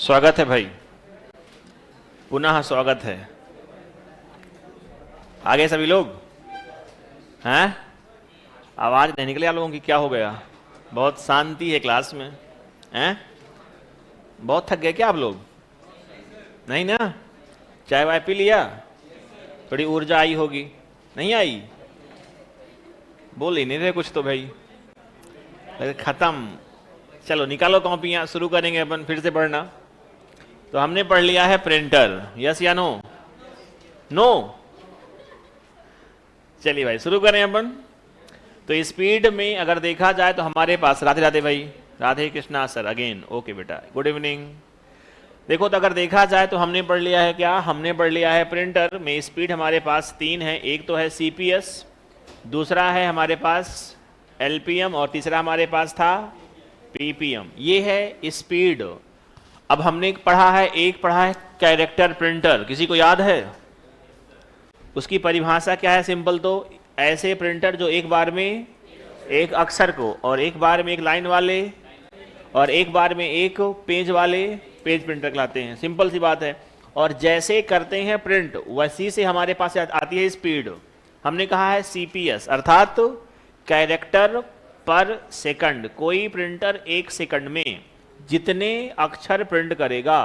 स्वागत है भाई, पुनः स्वागत है। आगे सभी लोग हैं? आवाज नहीं निकली आप लोगों की, क्या हो गया? बहुत शांति है क्लास में हैं? बहुत थक गए क्या आप लोग? नहीं ना? चाय वाय पी लिया? थोड़ी ऊर्जा आई होगी? नहीं आई? बोल ही नहीं रहे कुछ तो भाई। खत्म। चलो निकालो कॉपियां, शुरू करेंगे अपन फिर से पढ़ना। तो हमने पढ़ लिया है प्रिंटर, यस या नो? नो? चलिए भाई शुरू करें अपन। तो स्पीड में अगर देखा जाए तो हमारे पास, राधे राधे भाई, Radhe Krishna sir again, okay बेटा, गुड इवनिंग। देखो तो अगर देखा जाए तो हमने पढ़ लिया है क्या? हमने पढ़ लिया है प्रिंटर में स्पीड हमारे पास तीन है। एक तो है सीपीएस, दूसरा है हमारे पास एलपीएम और तीसरा हमारे पास था पीपीएम। ये है स्पीड। अब हमने एक पढ़ा है कैरेक्टर प्रिंटर, किसी को याद है? उसकी परिभाषा क्या है? सिंपल, तो ऐसे प्रिंटर जो एक बार में एक अक्षर को और एक बार में एक लाइन वाले और एक बार में एक पेज वाले पेज प्रिंटर कहलाते हैं। सिंपल सी बात है। और जैसे करते हैं प्रिंट वैसी से हमारे पास आती है स्पीड। हमने कहा है सीपीएस अर्थात कैरेक्टर पर सेकंड। कोई प्रिंटर एक सेकंड में जितने अक्षर प्रिंट करेगा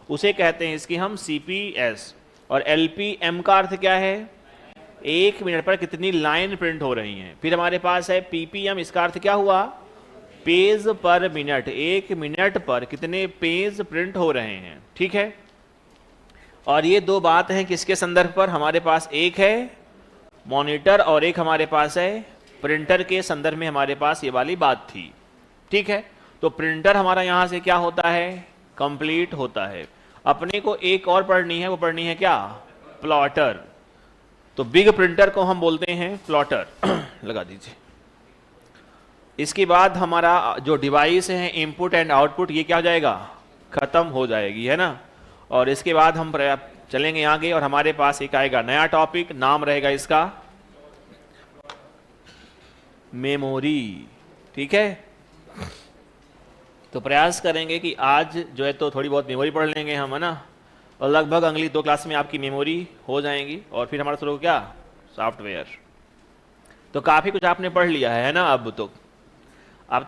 उसे कहते हैं इसकी हम सीपीएस। और एलपीएम का अर्थ क्या है? एक मिनट पर कितनी लाइन प्रिंट हो रही हैं। फिर हमारे पास है पीपीएम, इसका अर्थ क्या हुआ? पेज पर मिनट, एक मिनट पर कितने पेज प्रिंट हो रहे हैं। ठीक है। और ये दो बात हैं किसके संदर्भ पर? हमारे पास एक है मॉनिटर और एक हमारे पास है प्रिंटर के संदर्भ में हमारे पास ये वाली बात थी। ठीक है। तो प्रिंटर हमारा यहां से क्या होता है? कंप्लीट होता है। अपने को एक और पढ़नी है, वो पढ़नी है क्या? प्लॉटर। तो बिग प्रिंटर को हम बोलते हैं प्लॉटर। लगा दीजिए। इसके बाद हमारा जो डिवाइस है इनपुट एंड आउटपुट, ये क्या हो जाएगा? खत्म हो जाएगी, है ना। और इसके बाद हम चलेंगे आगे और हमारे पास एक आएगा नया टॉपिक, नाम रहेगा इसका मेमोरी। ठीक है। तो प्रयास करेंगे कि आज जो है तो थोड़ी बहुत मेमोरी पढ़ लेंगे हम, है ना। और लगभग अगली 2 क्लास में आपकी मेमोरी हो जाएंगी और फिर हमारा शुरू क्या? सॉफ्टवेयर। तो काफ़ी कुछ आपने पढ़ लिया है ना। अब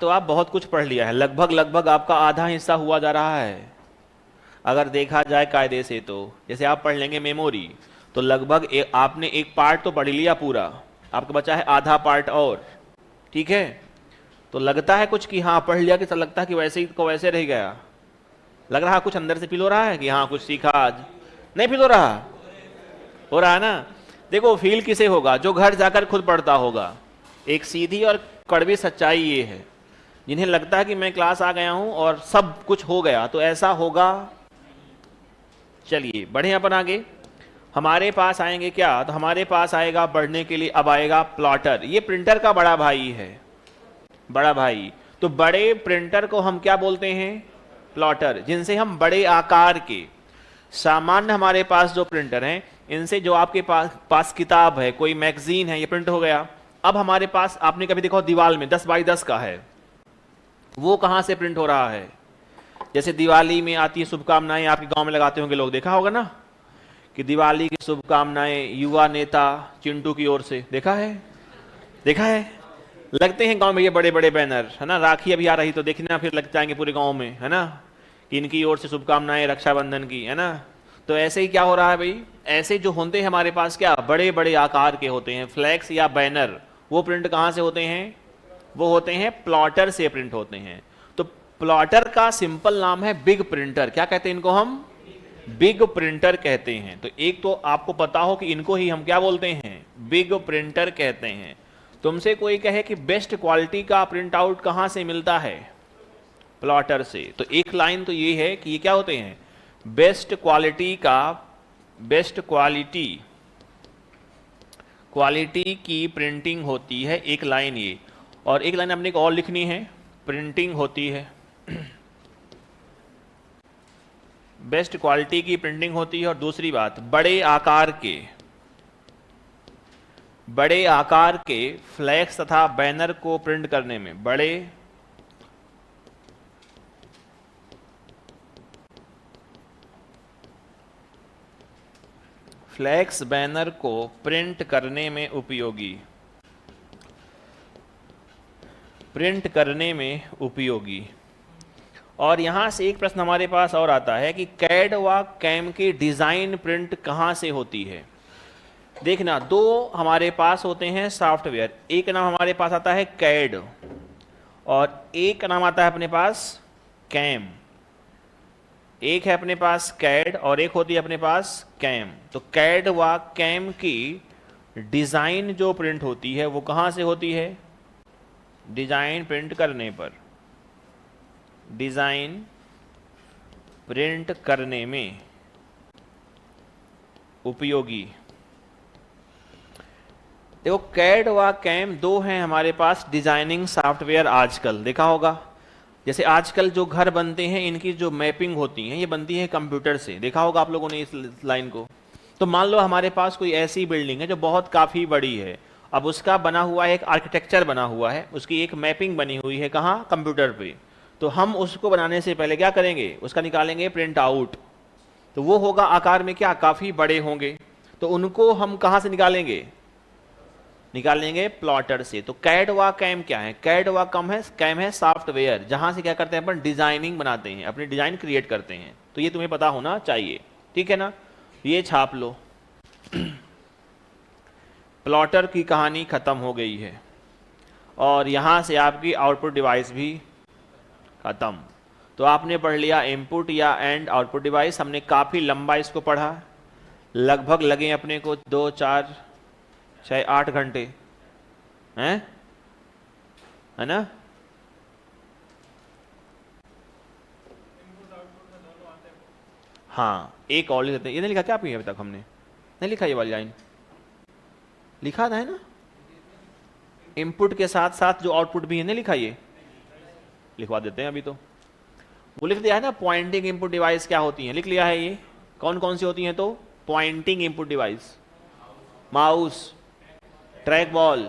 तो आप बहुत कुछ पढ़ लिया है। लगभग आपका आधा हिस्सा हुआ जा रहा है अगर देखा जाए कायदे से। तो जैसे आप पढ़ लेंगे मेमोरी तो लगभग आपने एक पार्ट तो पढ़ लिया पूरा, आपका बचा है आधा पार्ट और। ठीक है। तो लगता है कुछ कि हाँ पढ़ लिया, कि लगता है कि वैसे ही को वैसे रह गया? लग रहा कुछ अंदर से फील हो रहा है कि हाँ कुछ सीखा आज? नहीं फील हो रहा? हो रहा है ना। देखो फील किसे होगा? जो घर जाकर खुद पढ़ता होगा। एक सीधी और कड़वी सच्चाई ये है, जिन्हें लगता है कि मैं क्लास आ गया हूं और सब कुछ हो गया, तो ऐसा होगा। चलिए बढ़े अपन आगे। हमारे पास आएंगे क्या? तो हमारे पास आएगा बढ़ने के लिए, अब आएगा प्लॉटर। ये प्रिंटर का बड़ा भाई है, बड़ा भाई। तो बड़े प्रिंटर को हम क्या बोलते हैं? प्लॉटर। जिनसे हम बड़े आकार के, सामान्य हमारे पास जो प्रिंटर हैं इनसे, जो आपके पास किताब है, कोई मैगजीन है, ये प्रिंट हो गया। अब हमारे पास, आपने कभी देखो दीवार में 10 बाई 10 का है, वो कहां से प्रिंट हो रहा है? जैसे दिवाली में आती है शुभकामनाएं, आपके गांव में लगाते होंगे लोग, देखा होगा ना कि दिवाली की शुभकामनाएं युवा नेता चिंटू की ओर से। देखा है? देखा है? लगते हैं गांव में ये बड़े बड़े बैनर, है ना। राखी अभी आ रही तो देखना फिर लग जाएंगे पूरे गांव में, है ना, कि इनकी ओर से शुभकामनाएं रक्षाबंधन की, है ना। तो ऐसे ही क्या हो रहा है भाई? ऐसे जो होते हैं हमारे पास क्या बड़े बड़े आकार के होते हैं फ्लैक्स या बैनर, वो प्रिंट कहां से होते हैं? वो होते हैं प्लॉटर से प्रिंट होते हैं। तो प्लॉटर का सिंपल नाम है बिग प्रिंटर। क्या कहते हैं इनको? हम बिग प्रिंटर कहते हैं। तो एक तो आपको पता हो कि इनको ही हम क्या बोलते हैं? बिग प्रिंटर कहते हैं। तुमसे कोई कहे कि बेस्ट क्वालिटी का प्रिंट आउट कहां से मिलता है? प्लॉटर से। तो एक लाइन तो ये है कि ये क्या होते हैं? बेस्ट क्वालिटी का, बेस्ट क्वालिटी की प्रिंटिंग होती है, एक लाइन ये। और एक लाइन अपने को और लिखनी है, प्रिंटिंग होती है। बेस्ट क्वालिटी की प्रिंटिंग होती है। और दूसरी बात, बड़े आकार के फ्लैक्स तथा बैनर को प्रिंट करने में, बड़े फ्लैक्स बैनर को प्रिंट करने में उपयोगी, प्रिंट करने में उपयोगी। और यहां से एक प्रश्न हमारे पास और आता है कि कैड व कैम की डिजाइन प्रिंट कहां से होती है। देखना, दो हमारे पास होते हैं सॉफ्टवेयर, एक नाम हमारे पास आता है कैड और एक नाम आता है अपने पास कैम। एक है अपने पास कैड और एक होती है अपने पास कैम। तो कैड व कैम की डिजाइन जो प्रिंट होती है वो कहां से होती है, डिजाइन प्रिंट करने पर, डिजाइन प्रिंट करने में उपयोगी। देखो कैड व कैम दो हैं हमारे पास डिजाइनिंग सॉफ्टवेयर आजकल, देखा होगा। जैसे आजकल जो घर बनते हैं इनकी जो मैपिंग होती हैं ये बनती है कंप्यूटर से, देखा होगा आप लोगों ने इस लाइन को। तो मान लो हमारे पास कोई ऐसी बिल्डिंग है जो बहुत काफ़ी बड़ी है, अब उसका बना हुआ है, एक आर्किटेक्चर बना हुआ है, उसकी एक मैपिंग बनी हुई है, कहाँ, कंप्यूटर पे। तो हम उसको बनाने से पहले क्या करेंगे, उसका निकालेंगे प्रिंट आउट। तो वो होगा आकार में क्या, काफ़ी बड़े होंगे। तो उनको हम कहाँ से निकालेंगे, निकालेंगे प्लॉटर से। तो कैड व कैम क्या है, कैड व कैम है सॉफ्टवेयर, जहां से क्या करते हैं अपन, डिजाइनिंग बनाते हैं, अपनी डिजाइन क्रिएट करते हैं। तो ये तुम्हें पता होना चाहिए, ठीक है ना। ये छाप लो। प्लॉटर की कहानी खत्म हो गई है और यहां से आपकी आउटपुट डिवाइस भी खत्म। तो आपने पढ़ लिया इनपुट या एंड आउटपुट डिवाइस, हमने काफी लंबा इसको पढ़ा, लगभग लगे अपने को 2, 4, 6, 8 घंटे हैं, है ना। हाँ, एक और लिख देते हैं। ये नहीं लिखा क्या आपने अभी तक, हमने नहीं लिखा ये वाली लाइन, लिखा था है ना, इनपुट के साथ साथ जो आउटपुट भी है, नहीं लिखा, ये लिखवा देते हैं अभी। तो वो लिख दिया है ना, पॉइंटिंग इनपुट डिवाइस क्या होती है, लिख लिया है। ये कौन कौन सी होती हैं, तो pointing input device, mouse, track ball,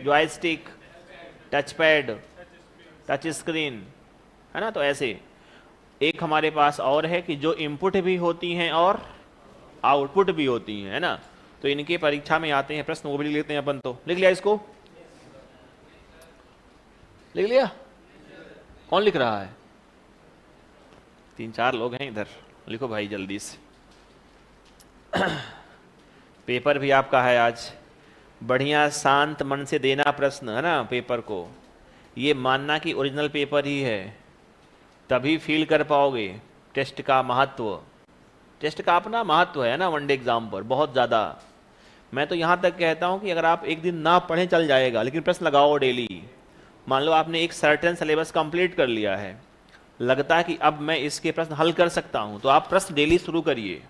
joystick, touch pad, touch screen, है ना। तो ऐसे एक हमारे पास और है कि जो इनपुट भी होती हैं और आउटपुट भी होती हैं, है ना। तो इनके परीक्षा में आते हैं प्रश्न, वो भी लिख लेते हैं अपन। तो लिख लिया इसको, लिख लिया, कौन लिख रहा है, 3-4 लोग हैं इधर, लिखो भाई जल्दी से। पेपर भी आपका है आज, बढ़िया शांत मन से देना प्रश्न, है ना। पेपर को ये मानना कि ओरिजिनल पेपर ही है, तभी फील कर पाओगे टेस्ट का महत्व। टेस्ट का अपना महत्व है ना, वनडे एग्जाम पर बहुत ज़्यादा। मैं तो यहाँ तक कहता हूँ कि अगर आप एक दिन ना पढ़ें चल जाएगा, लेकिन प्रश्न लगाओ डेली। मान लो आपने एक सर्टेन सिलेबस कंप्लीट कर लिया है, लगता है कि अब मैं इसके प्रश्न हल कर सकता हूँ, तो आप प्रश्न डेली शुरू करिए।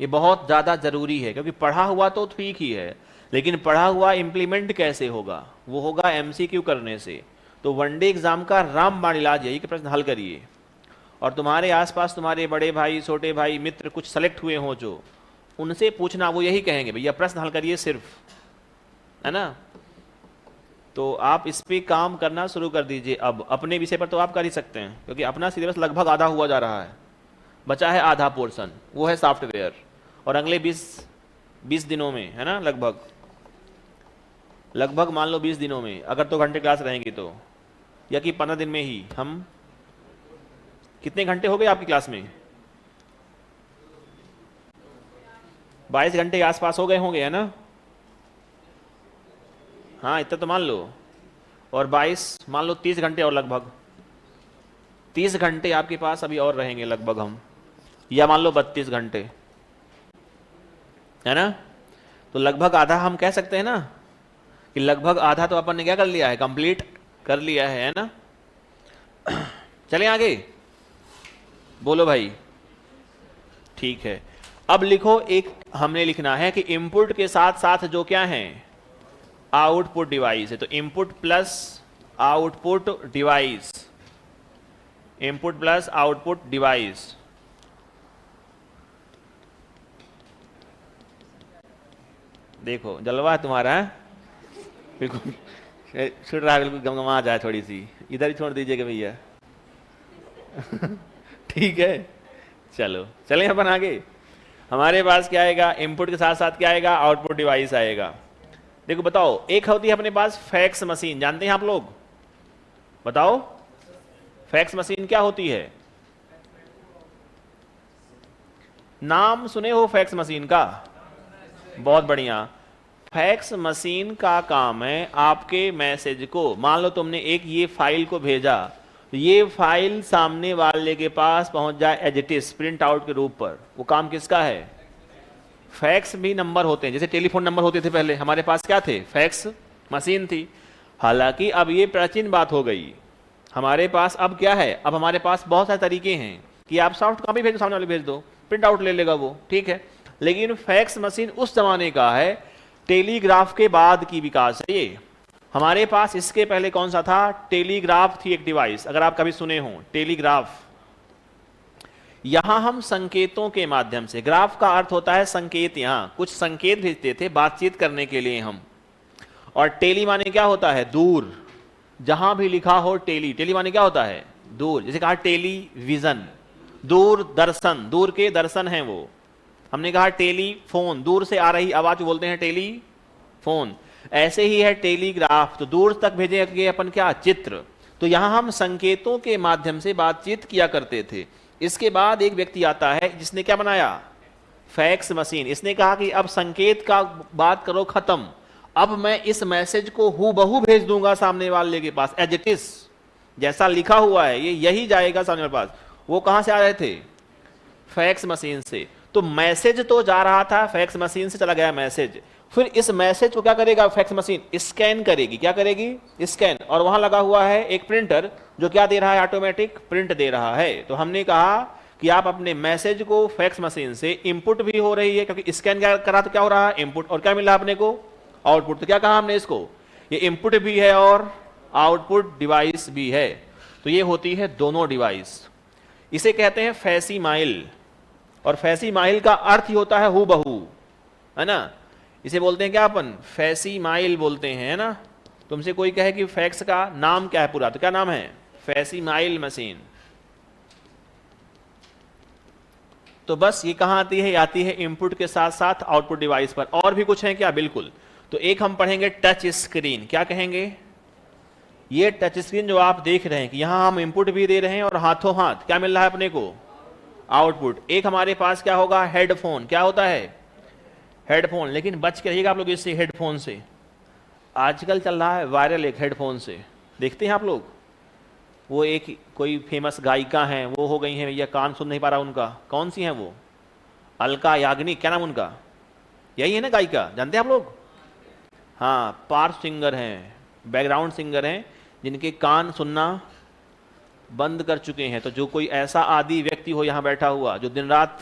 ये बहुत ज़्यादा ज़रूरी है, क्योंकि पढ़ा हुआ तो ठीक ही है, लेकिन पढ़ा हुआ इम्प्लीमेंट कैसे होगा, वो होगा एमसीक्यू करने से। तो वनडे एग्जाम का रामबाण इलाज यही कि प्रश्न हल करिए। और तुम्हारे आसपास तुम्हारे बड़े भाई, छोटे भाई, मित्र कुछ सेलेक्ट हुए हों जो, उनसे पूछना, वो यही कहेंगे भैया प्रश्न हल करिए सिर्फ, है ना। तो आप इस पे काम करना शुरू कर दीजिए। अब अपने विषय पर तो आप कर ही सकते हैं, क्योंकि अपना सिलेबस लगभग आधा हुआ जा रहा है, बचा है आधा पोर्शन, वो है सॉफ्टवेयर। और अगले 20 दिनों में, है ना, लगभग मान लो 20 दिनों में, अगर 2 घंटे क्लास रहेंगी तो, या कि 15 दिन में ही हम, कितने घंटे हो गए आपकी क्लास में, 22 घंटे के आसपास हो गए होंगे, है ना। हाँ, इतना तो मान लो। और 22 मान लो 30 घंटे और, लगभग 30 घंटे आपके पास अभी और रहेंगे लगभग हम, या मान लो 32 घंटे, है ना। तो लगभग आधा हम कह सकते हैं ना, कि लगभग आधा तो अपन ने क्या कर लिया है, कंप्लीट कर लिया है ना। चलें आगे, बोलो भाई, ठीक है। अब लिखो, एक हमने लिखना है कि इनपुट के साथ साथ जो क्या है, आउटपुट डिवाइस है। तो input plus output device, input plus output device. देखो जलवा है तुम्हारा, बिल्कुल छुट रहा है, बिल्कुल गमगमा जाए थोड़ी सी, इधर ही छोड़ दीजिएगा भैया। ठीक है, चलो चलें अपन आगे। हमारे पास क्या आएगा, इनपुट के साथ साथ क्या आएगा, आउटपुट डिवाइस आएगा। देखो बताओ, एक होती है अपने पास फैक्स मशीन, जानते हैं आप लोग? बताओ फैक्स मशीन क्या होती है? नाम सुने हो फैक्स मशीन का? बहुत बढ़िया। फैक्स मशीन का काम है आपके मैसेज को, मान लो तुमने एक ये फाइल को भेजा, ये फाइल सामने वाले के पास पहुंच जाए as it is print out के रूप पर, वो काम किसका है? फैक्स भी नंबर होते हैं, जैसे टेलीफोन नंबर होते थे पहले, हमारे पास क्या थे? फैक्स मशीन थी। हालांकि अब ये प्राचीन बात हो गई, हमारे पास अब क्या है, अब हमारे पास बहुत सारे तरीके हैं कि आप सॉफ्ट कॉपी भेजो, सामने वाले भेज दो, प्रिंट आउट ले लेगा वो, ठीक है। लेकिन फैक्स मशीन उस जमाने का है, टेलीग्राफ के बाद की विकास है ये। हमारे पास इसके पहले कौन सा था? टेलीग्राफ थी एक डिवाइस, अगर आप कभी सुने हो टेलीग्राफ। यहां हम संकेतों के माध्यम से, ग्राफ का अर्थ होता है संकेत, यहां कुछ संकेत भेजते थे बातचीत करने के लिए हम। और टेली माने क्या होता है? दूर। जहां भी लिखा हो टेली, टेली माने क्या होता है? दूर। जैसे कहा टेलीविजन, दूर दर्शन, दूर के दर्शन हैं वो। हमने कहा टेलीफोन, दूर से आ रही आवाज बोलते हैं टेलीफोन। ऐसे ही है टेलीग्राफ, तो दूर तक भेजेंगे अपन क्या? चित्र। तो यहां हम संकेतों के माध्यम से बातचीत किया करते थे। इसके बाद एक व्यक्ति आता है जिसने क्या बनाया? Fax machine. इसने कहा कि अब संकेत का बात करो खत्म, अब मैं इस मैसेज को हूबहू भेज दूंगा सामने वाले के पास, एज इट इज, जैसा लिखा हुआ है ये यही जाएगा सामने वाले पास। वो कहां से आ रहे थे? फैक्स मशीन से। तो मैसेज तो जा रहा था, फैक्स मशीन से चला गया मैसेज। फिर इस मैसेज को क्या करेगा फैक्स मशीन? स्कैन करेगी। क्या करेगी? स्कैन। और वहां लगा हुआ है एक प्रिंटर जो क्या दे रहा है? ऑटोमेटिक प्रिंट दे रहा है। तो हमने कहा कि आप अपने मैसेज को फैक्स मशीन से इनपुट भी हो रही है, क्योंकि स्कैन क्या करा तो क्या हो रहा है? इनपुट। और क्या मिला अपने को? आउटपुट। तो क्या कहा हमने इसको? ये इनपुट भी है और आउटपुट डिवाइस भी है। तो ये होती है दोनों डिवाइस। इसे कहते हैं फैसीमाइल। और फैसीमाइल का अर्थ ही होता है हूबहू, है ना। इसे बोलते हैं क्या अपन? फैसीमाइल बोलते हैं, है ना। तुमसे कोई कहे कि फैक्स का नाम क्या है पूरा, तो क्या नाम है? फैसीमाइल मशीन। तो बस ये कहां आती है? आती है इनपुट के साथ साथ आउटपुट डिवाइस पर। और भी कुछ है क्या? बिल्कुल। तो एक हम पढ़ेंगे टच स्क्रीन। क्या कहेंगे? ये टच स्क्रीन जो आप देख रहे हैं कि यहां हम इनपुट भी दे रहे हैं और हाथों हाथ क्या मिल रहा है अपने को? आउटपुट। एक हमारे पास क्या होगा? हेडफोन। क्या होता है? हेडफोन। लेकिन बच के रहिएगा आप लोग इससे, हेडफोन से। आजकल चल रहा है वायरल एक हेडफोन से, देखते हैं आप लोग। वो एक कोई फेमस गायिका हैं, वो हो गई हैं भैया, कान सुन नहीं पा रहा उनका। कौन सी हैं वो? अलका याग्निक, क्या नाम उनका? यही है ना गायिका, जानते हैं आप लोग? हाँ, पार्श्व सिंगर हैं, बैकग्राउंड सिंगर हैं, जिनके कान सुनना बंद कर चुके हैं। तो जो कोई ऐसा आदि व्यक्ति हो यहाँ बैठा हुआ जो दिन रात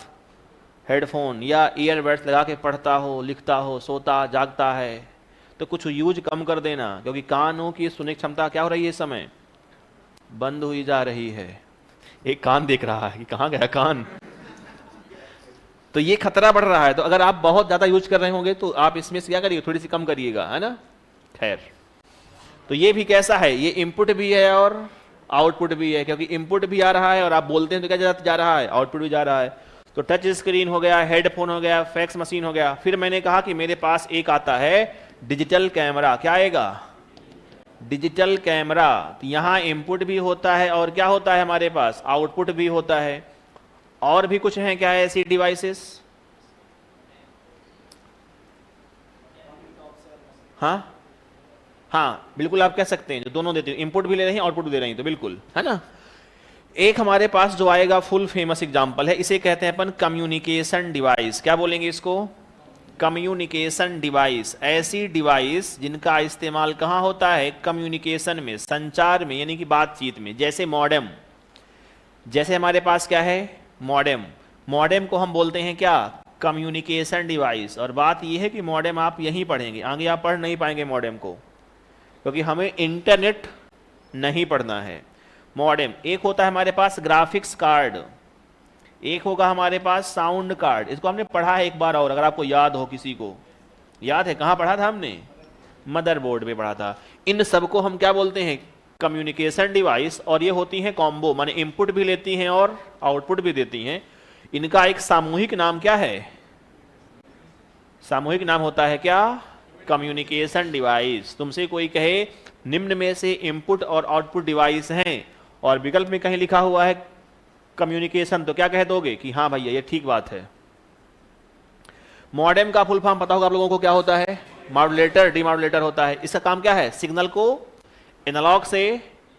हेडफोन या ईयरबड्स लगा के पढ़ता हो, लिखता हो, सोता जागता है, तो कुछ यूज कम कर देना, क्योंकि कानों की सुनने क्षमता क्या हो रही है इस समय? बंद हुई जा रही है। एक कान देख रहा है कि कहाँ गया कान। तो ये खतरा बढ़ रहा है। तो अगर आप बहुत ज्यादा यूज कर रहे होंगे तो आप इसमें से क्या करिए? थोड़ी सी कम करिएगा, है ना। खैर, तो ये भी कैसा है? ये इनपुट भी है और आउटपुट भी है, क्योंकि इनपुट भी आ रहा है और आप बोलते हैं तो क्या जा रहा है? आउटपुट भी जा रहा है। तो टच स्क्रीन हो गया, हेडफोन हो गया, फैक्स मशीन हो गया। फिर मैंने कहा कि मेरे पास एक आता है डिजिटल कैमरा। क्या आएगा? Digital camera. तो यहां इनपुट भी होता है और क्या होता है हमारे पास? आउटपुट भी होता है। और भी कुछ है क्या ऐसी डिवाइसेस? हाँ हाँ, बिल्कुल आप कह सकते हैं, जो दोनों देते हैं, इनपुट भी ले रहे हैं आउटपुट भी दे रहे हैं, तो बिल्कुल, है ना। एक हमारे पास जो आएगा फुल फेमस एग्जांपल है, इसे कहते हैं अपन कम्युनिकेशन डिवाइस। क्या बोलेंगे इसको? Communication device. ऐसी डिवाइस जिनका इस्तेमाल कहां होता है? कम्युनिकेशन में, संचार में, यानी कि बातचीत में। जैसे मॉडेम। जैसे हमारे पास क्या है? मॉडेम। मॉडेम को हम बोलते हैं क्या? Communication device. और बात यह है कि मॉडेम आप यहीं पढ़ेंगे, आगे आप पढ़ नहीं पाएंगे मॉडेम को, क्योंकि हमें इंटरनेट नहीं पढ़ना है। मॉडेम। एक होता है हमारे पास ग्राफिक्स कार्ड, एक होगा हमारे पास साउंड कार्ड। इसको हमने पढ़ा है एक बार, और अगर आपको याद हो, किसी को याद है कहां पढ़ा था हमने? मदरबोर्ड पे पढ़ा था। इन सबको हम क्या बोलते हैं? Communication device. और ये होती हैं कॉम्बो, माने इनपुट भी लेती हैं और आउटपुट भी देती हैं। इनका एक सामूहिक नाम क्या है? सामूहिक नाम होता है क्या? Communication device. तुमसे कोई कहे निम्न में से इनपुट और आउटपुट डिवाइस हैं और विकल्प में कहीं लिखा हुआ है कम्युनिकेशन, तो क्या कह दोगे कि हाँ भैया ये ठीक बात है। मॉडेम का फुल फॉर्म पता होगा आप लोगों को, क्या होता है? मॉड्यूलेटर, डीमॉड्यूलेटर होता है। इसका काम क्या है? सिग्नल को एनालॉग से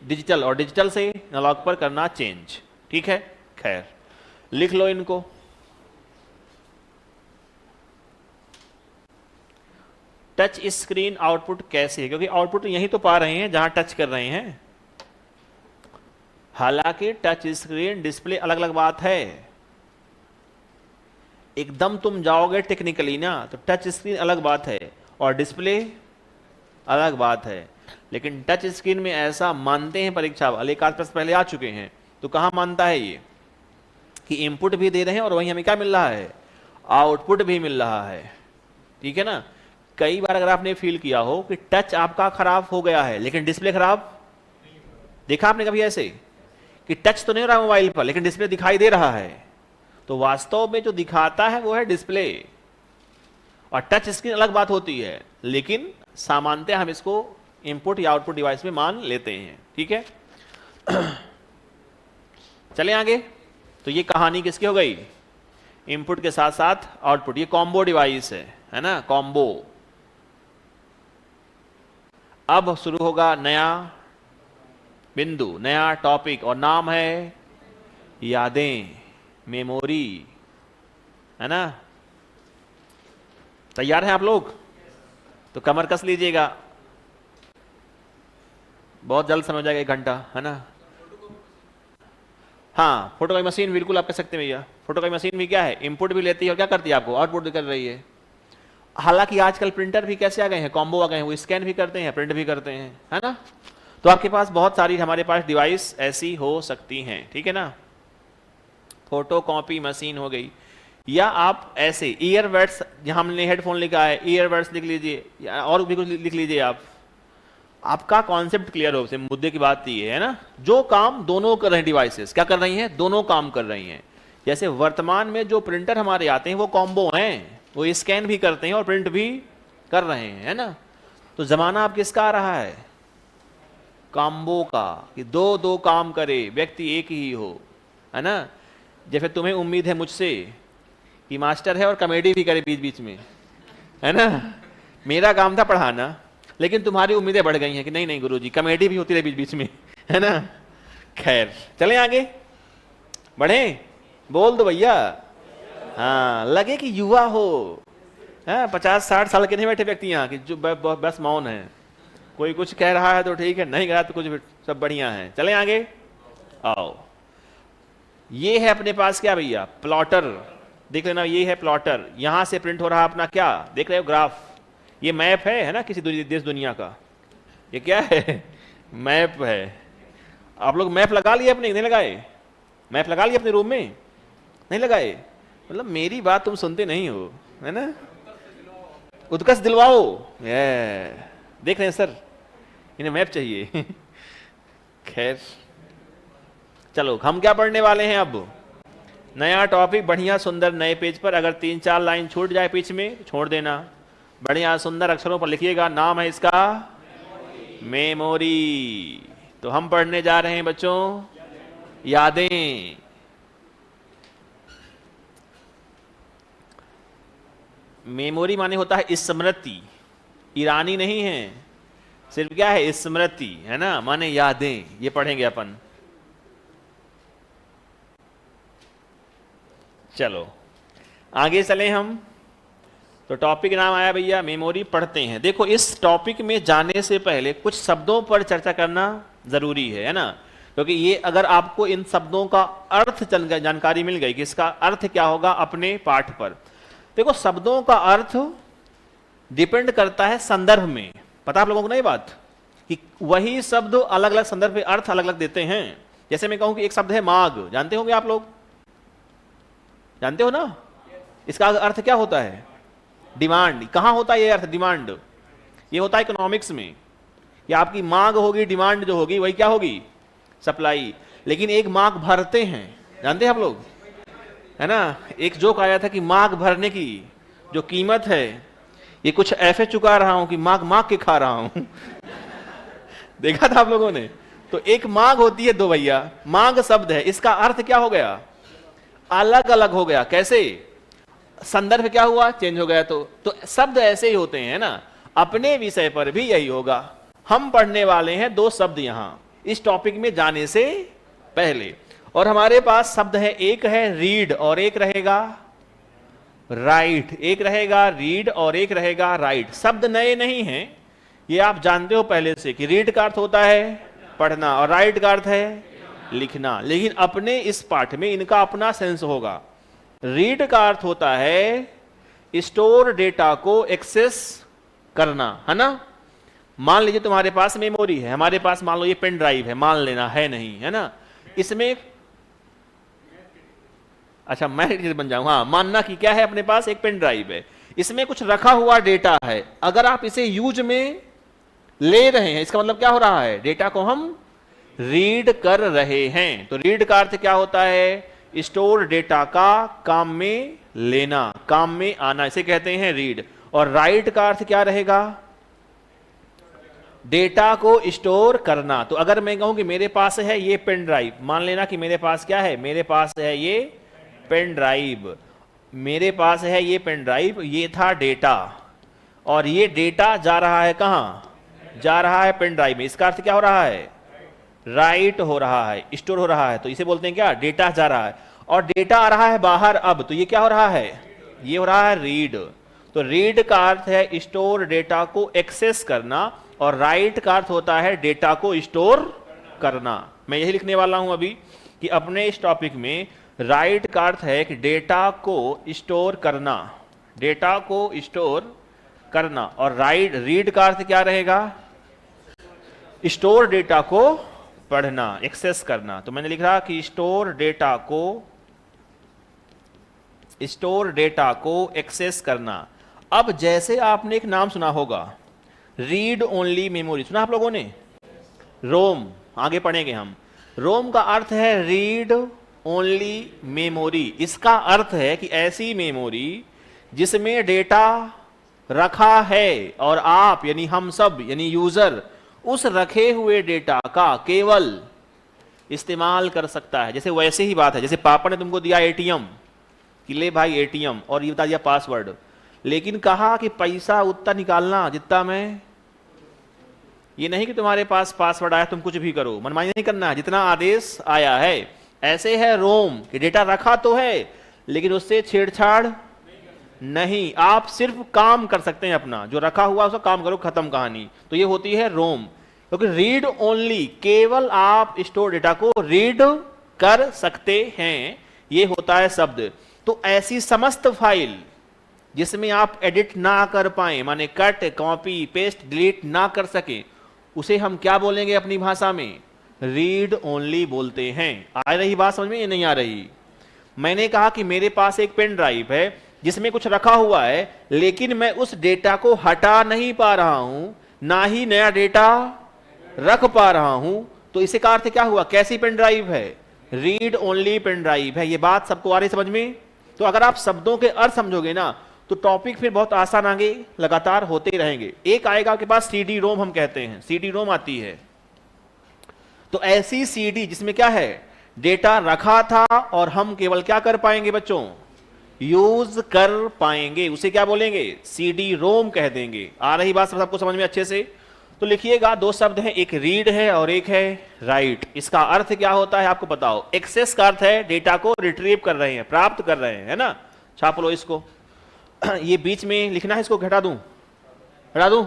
डिजिटल और डिजिटल से एनालॉग पर करना चेंज। ठीक है, खैर लिख लो इनको। टच स्क्रीन आउटपुट कैसे है? क्योंकि आउटपुट यही तो पा रहे हैं जहां टच कर रहे हैं। हालांकि टच स्क्रीन डिस्प्ले अलग अलग बात है। एकदम तुम जाओगे टेक्निकली ना तो टच स्क्रीन अलग बात है और डिस्प्ले अलग बात है। लेकिन टच स्क्रीन में ऐसा मानते हैं परीक्षा वाले, एक आध प्रश्न पहले आ चुके हैं, तो कहां मानता है ये कि इनपुट भी दे रहे हैं और वहीं हमें क्या मिल रहा है? आउटपुट भी मिल रहा है। ठीक है ना? कई बार अगर आपने फील किया हो कि टच आपका खराब हो गया है लेकिन डिस्प्ले खराब, देखा आपने कभी ऐसे कि टच तो नहीं हो रहा मोबाइल पर लेकिन डिस्प्ले दिखाई दे रहा है, तो वास्तव में जो दिखाता है वो है डिस्प्ले और टच स्क्रीन अलग बात होती है। लेकिन सामान्यतः हम इसको इनपुट या आउटपुट डिवाइस में मान लेते हैं। ठीक है, चलें आगे। तो ये कहानी किसकी हो गई? इनपुट के साथ साथ आउटपुट। ये कॉम्बो डिवाइस है ना, कॉम्बो। अब शुरू होगा नया बिंदु, नया टॉपिक और नाम है यादें, मेमोरी। है ना? तैयार हैं आप लोग? तो कमर कस लीजिएगा, बहुत जल्द समझ जाएगा, 1 घंटा। है ना? हाँ, फोटोकॉपी मशीन बिल्कुल आप कह सकते हैं भैया। फोटोकॉपी मशीन भी क्या है? इनपुट भी लेती है और क्या करती है? आपको आउटपुट भी कर रही है। हालांकि आजकल प्रिंटर भी कैसे आ गए हैं? कॉम्बो आ गए हैं, वो स्कैन भी करते हैं, प्रिंट भी करते हैं। है ना? तो आपके पास बहुत सारी हमारे पास डिवाइस ऐसी हो सकती हैं। ठीक है ना? फोटोकॉपी मशीन हो गई, या आप ऐसे ईयरबड्स, जहां हमने हेडफोन लिखा है ईयरबड्स लिख लीजिए, या और भी कुछ लिख लीजिए आप। आपका कॉन्सेप्ट क्लियर हो। मुद्दे की बात ये है ना, जो काम दोनों कर रहे हैं डिवाइसेस, क्या कर रही हैं? दोनों काम कर रही हैं। जैसे वर्तमान में जो प्रिंटर हमारे आते हैं वो कॉम्बो हैं, वो स्कैन भी करते हैं और प्रिंट भी कर रहे हैं। है ना? तो जमाना अब किसका आ रहा है? कॉम्बो का, कि दो दो काम करे, व्यक्ति एक ही हो। है ना? जैसे तुम्हें उम्मीद है मुझसे कि मास्टर है और कॉमेडी भी करे बीच बीच में। है ना? मेरा काम था पढ़ाना, लेकिन तुम्हारी उम्मीदें बढ़ गई हैं कि नहीं नहीं गुरुजी कॉमेडी भी होती रहे बीच बीच में। है ना? खैर चलें आगे बढ़े। बोल दो भैया। हाँ, लगे कि युवा हो। 50-60 साल के नहीं बैठे व्यक्ति यहाँ कि जो बस मौन है। कोई कुछ कह रहा है तो ठीक है, नहीं कह रहा तो कुछ सब बढ़िया है। चलें आगे आओ। ये है अपने पास क्या भैया? प्लॉटर। देख लेना, ये है प्लॉटर। यहां से प्रिंट हो रहा अपना क्या देख रहे हो? ग्राफ। ये मैप है ना किसी देश दुनिया का। ये क्या है? मैप है। आप लोग मैप लगा लिए अपने? नहीं लगाए? मैप लगा लिए अपने रूम में? नहीं लगाए? मतलब मेरी बात तुम सुनते नहीं हो। है ना? उत्कर्ष दिलवाओ। देख रहे हैं सर, इन्हें मैप चाहिए। खैर चलो, हम क्या पढ़ने वाले हैं अब? नया टॉपिक, बढ़िया सुंदर नए पेज पर। अगर 3-4 लाइन छूट जाए बीच में, छोड़ देना। बढ़िया सुंदर अक्षरों पर लिखिएगा। नाम है इसका मेमोरी। तो हम पढ़ने जा रहे हैं बच्चों यादें। मेमोरी माने होता है स्मृति, ईरानी नहीं है, सिर्फ क्या है? स्मृति। है ना? माने यादें। ये पढ़ेंगे अपन। चलो आगे चले हम। तो टॉपिक नाम आया भैया मेमोरी। पढ़ते हैं। देखो, इस टॉपिक में जाने से पहले कुछ शब्दों पर चर्चा करना जरूरी है ना? क्योंकि ये अगर आपको इन शब्दों का अर्थ जानकारी मिल गई कि इसका अर्थ क्या होगा अपने पाठ पर। देखो, शब्दों का अर्थ डिपेंड करता है संदर्भ में। पता आप लोगों को नहीं बात कि वही शब्द अलग अलग संदर्भ में अर्थ अलग अलग देते हैं। जैसे मैं कहूं कि एक शब्द है मांग, जानते होंगे आप लोग? जानते हो ना? इसका अर्थ क्या होता है? डिमांड। कहां होता है ये अर्थ? डिमांड। ये होता है इकोनॉमिक्स में कि आपकी मांग होगी, डिमांड जो होगी वही क्या होगी? सप्लाई। लेकिन एक मांग भरते हैं, जानते हैं आप लोग? है ना? एक जोक आया था कि मांग भरने की, जो कीमत है ये कुछ ऐसे चुका रहा हूं कि मांग मांग के खा रहा हूं। देखा था आप लोगों ने? तो एक मांग होती है दो भैया, मांग शब्द है, इसका अर्थ क्या हो गया? अलग अलग हो गया। कैसे? संदर्भ क्या हुआ? चेंज हो गया। तो शब्द ऐसे ही होते हैं ना। अपने विषय पर भी यही होगा। हम पढ़ने वाले हैं दो शब्द यहां इस टॉपिक में जाने से पहले, और हमारे पास शब्द है, एक है रीड और एक रहेगा राइट। एक रहेगा रीड और एक रहेगा राइट। शब्द नए नहीं हैं, ये आप जानते हो पहले से कि रीड का अर्थ होता है पढ़ना और राइट का अर्थ है लिखना। लेकिन अपने इस पाठ में इनका अपना सेंस होगा। रीड का अर्थ होता है स्टोर डेटा को एक्सेस करना, है ना। मान लीजिए तुम्हारे पास मेमोरी है, हमारे पास मान लो ये पेन ड्राइव है, मान लेना है नहीं, है ना। इसमें अच्छा मैं बन जाऊं, हाँ, मानना कि क्या है, अपने पास एक पेन ड्राइव है, इसमें कुछ रखा हुआ डेटा है। अगर आप इसे यूज में ले रहे हैं, इसका मतलब क्या हो रहा है? डेटा को हम रीड कर रहे हैं। तो रीड का अर्थ क्या होता है? स्टोर डेटा का काम में लेना, काम में आना, इसे कहते हैं रीड। और राइट का अर्थ क्या रहेगा? डेटा को स्टोर करना। तो अगर मैं कहूं कि मेरे पास है ये पेन ड्राइव, मान लेना कि मेरे पास क्या है, मेरे पास है ये पेन ड्राइव, मेरे पास है ये पेन ड्राइव, ये था डेटा, और ये डेटा जा रहा है कहां? जा रहा है पेन ड्राइव में। इसका अर्थ क्या हो रहा है? राइट हो रहा है, स्टोर हो रहा है। तो इसे बोलते हैं क्या? डेटा जा रहा है। और डेटा आ रहा है बाहर अब, तो ये क्या हो रहा है? ये हो रहा है रीड। तो रीड का अर्थ है स्टोर डेटा को एक्सेस करना, और राइट का अर्थ होता है डेटा को स्टोर करना। मैं यही लिखने वाला हूं अभी कि अपने इस टॉपिक में राइट का अर्थ है कि डेटा को स्टोर करना, डेटा को स्टोर करना, और रीड का अर्थ क्या रहेगा? स्टोर डेटा को पढ़ना, एक्सेस करना। तो मैंने लिख रहा कि स्टोर डेटा को एक्सेस करना। अब जैसे आपने एक नाम सुना होगा, रीड ओनली मेमोरी, सुना आप लोगों ने? रोम, आगे पढ़ेंगे हम। रोम का अर्थ है रीड ओनली मेमोरी। इसका अर्थ है कि ऐसी मेमोरी जिसमें डेटा रखा है और आप यानी हम सब यानी यूजर उस रखे हुए डेटा का केवल इस्तेमाल कर सकता है। जैसे वैसे ही बात है, जैसे पापा ने तुमको दिया एटीएम कि ले भाई एटीएम, और ये बता दिया पासवर्ड, लेकिन कहा कि पैसा उतना निकालना जितना मैं, ये नहीं कि तुम्हारे पास पासवर्ड आया तुम कुछ भी करो, मनमानी नहीं करना है, जितना आदेश आया है। ऐसे है रोम कि डेटा रखा तो है लेकिन उससे छेड़छाड़ नहीं, आप सिर्फ काम कर सकते हैं अपना, जो रखा हुआ उसका काम करो, खत्म कहानी। तो ये होती है रोम। क्योंकि रीड ओनली, केवल आप स्टोर डेटा को रीड कर सकते हैं, ये होता है शब्द। तो ऐसी समस्त फाइल जिसमें आप एडिट ना कर पाए, माने कट कॉपी पेस्ट डिलीट ना कर सके, उसे हम क्या बोलेंगे अपनी भाषा में? रीड ओनली बोलते हैं। आ रही बात समझ में? ये नहीं आ रही? मैंने कहा कि मेरे पास एक पेन ड्राइव है जिसमें कुछ रखा हुआ है, लेकिन मैं उस डेटा को हटा नहीं पा रहा हूं, ना ही नया डेटा रख पा रहा हूं। तो इसे का अर्थ क्या हुआ? कैसी पेन ड्राइव है? रीड ओनली पेन ड्राइव है। ये बात सबको आ रही समझ में? तो अगर आप शब्दों के अर्थ समझोगे ना तो टॉपिक फिर बहुत आसान आगे लगातार होते रहेंगे। एक आएगा आपके पास सीडी रोम, हम कहते हैं सीडी रोम आती है। तो ऐसी सीडी जिसमें क्या है? डेटा रखा था और हम केवल क्या कर पाएंगे बच्चों? यूज कर पाएंगे, उसे क्या बोलेंगे? सीडी रोम कह देंगे। आ रही बात सबको समझ में अच्छे से? तो लिखिएगा, दो शब्द हैं, एक रीड है और एक है राइट। इसका अर्थ क्या होता है आपको बताओ? एक्सेस का अर्थ है डेटा को रिट्रीव कर रहे हैं, प्राप्त कर रहे हैं, है ना। छाप लो इसको। ये बीच में लिखना है, इसको घटा दूं? हटा दूं?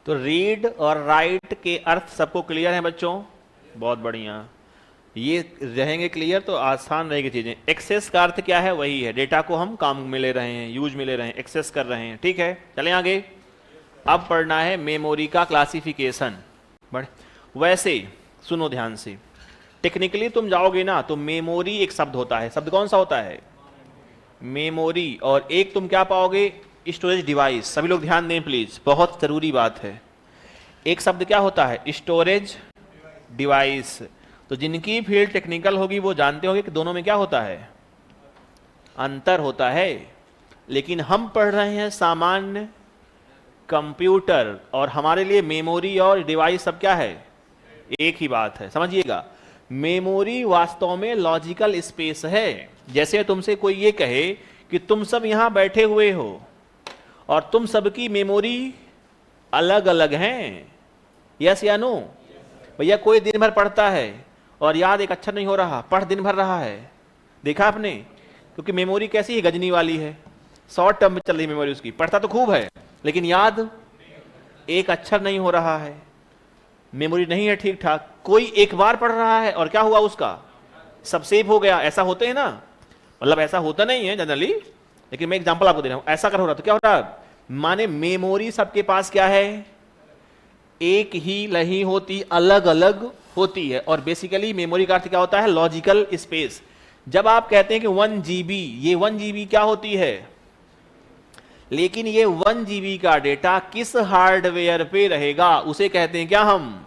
तो रीड और राइट के अर्थ सबको क्लियर है बच्चों? बहुत बढ़िया, ये रहेंगे क्लियर तो आसान रहेगी चीजें। एक्सेस का अर्थ क्या है? वही है, डेटा को हम काम में ले रहे हैं, यूज में ले रहे हैं, एक्सेस कर रहे हैं। ठीक है, चलें आगे। अब पढ़ना है मेमोरी का क्लासिफिकेशन। वैसे सुनो ध्यान से, टेक्निकली तुम जाओगे ना तो मेमोरी एक शब्द होता है। शब्द कौन सा होता है? मेमोरी। और एक तुम क्या पाओगे? Storage device. सभी लोग ध्यान दें प्लीज, बहुत जरूरी बात है। एक शब्द क्या होता है? Storage device. तो जिनकी फील्ड टेक्निकल होगी वो जानते होंगे कि दोनों में क्या होता है, अंतर होता है। लेकिन हम पढ़ रहे हैं सामान्य कंप्यूटर, और हमारे लिए मेमोरी और डिवाइस सब क्या है? एक ही बात है, समझिएगा। मेमोरी वास्तव में लॉजिकल स्पेस है। जैसे तुमसे कोई ये कहे कि तुम सब यहां बैठे हुए हो और तुम सबकी मेमोरी अलग अलग हैं, यस या नो? भैया कोई दिन भर पढ़ता है और याद एक अक्षर नहीं हो रहा, पढ़ दिन भर रहा है, देखा आपने? क्योंकि मेमोरी कैसी है? गजनी वाली है, शॉर्ट टर्म में चल रही मेमोरी उसकी। पढ़ता तो खूब है लेकिन याद एक अक्षर नहीं हो रहा है, मेमोरी नहीं है ठीक ठाक। कोई एक बार पढ़ रहा है और क्या हुआ, उसका सब सेव हो गया। ऐसा होते हैं ना, मतलब ऐसा होता नहीं है जनरली, लेकिन मैं एग्जांपल आपको दे रहा हूं। ऐसा कर हो रहा तो क्या हो रहा, माने मेमोरी सबके पास क्या है? एक ही नहीं होती, अलग अलग होती है। और बेसिकली मेमोरी का अर्थ क्या होता है? Logical space. जब आप कहते हैं कि 1 GB, ये 1 GB क्या होती है? लेकिन ये 1 GB का डेटा किस हार्डवेयर पे रहेगा उसे कहते हैं क्या हम?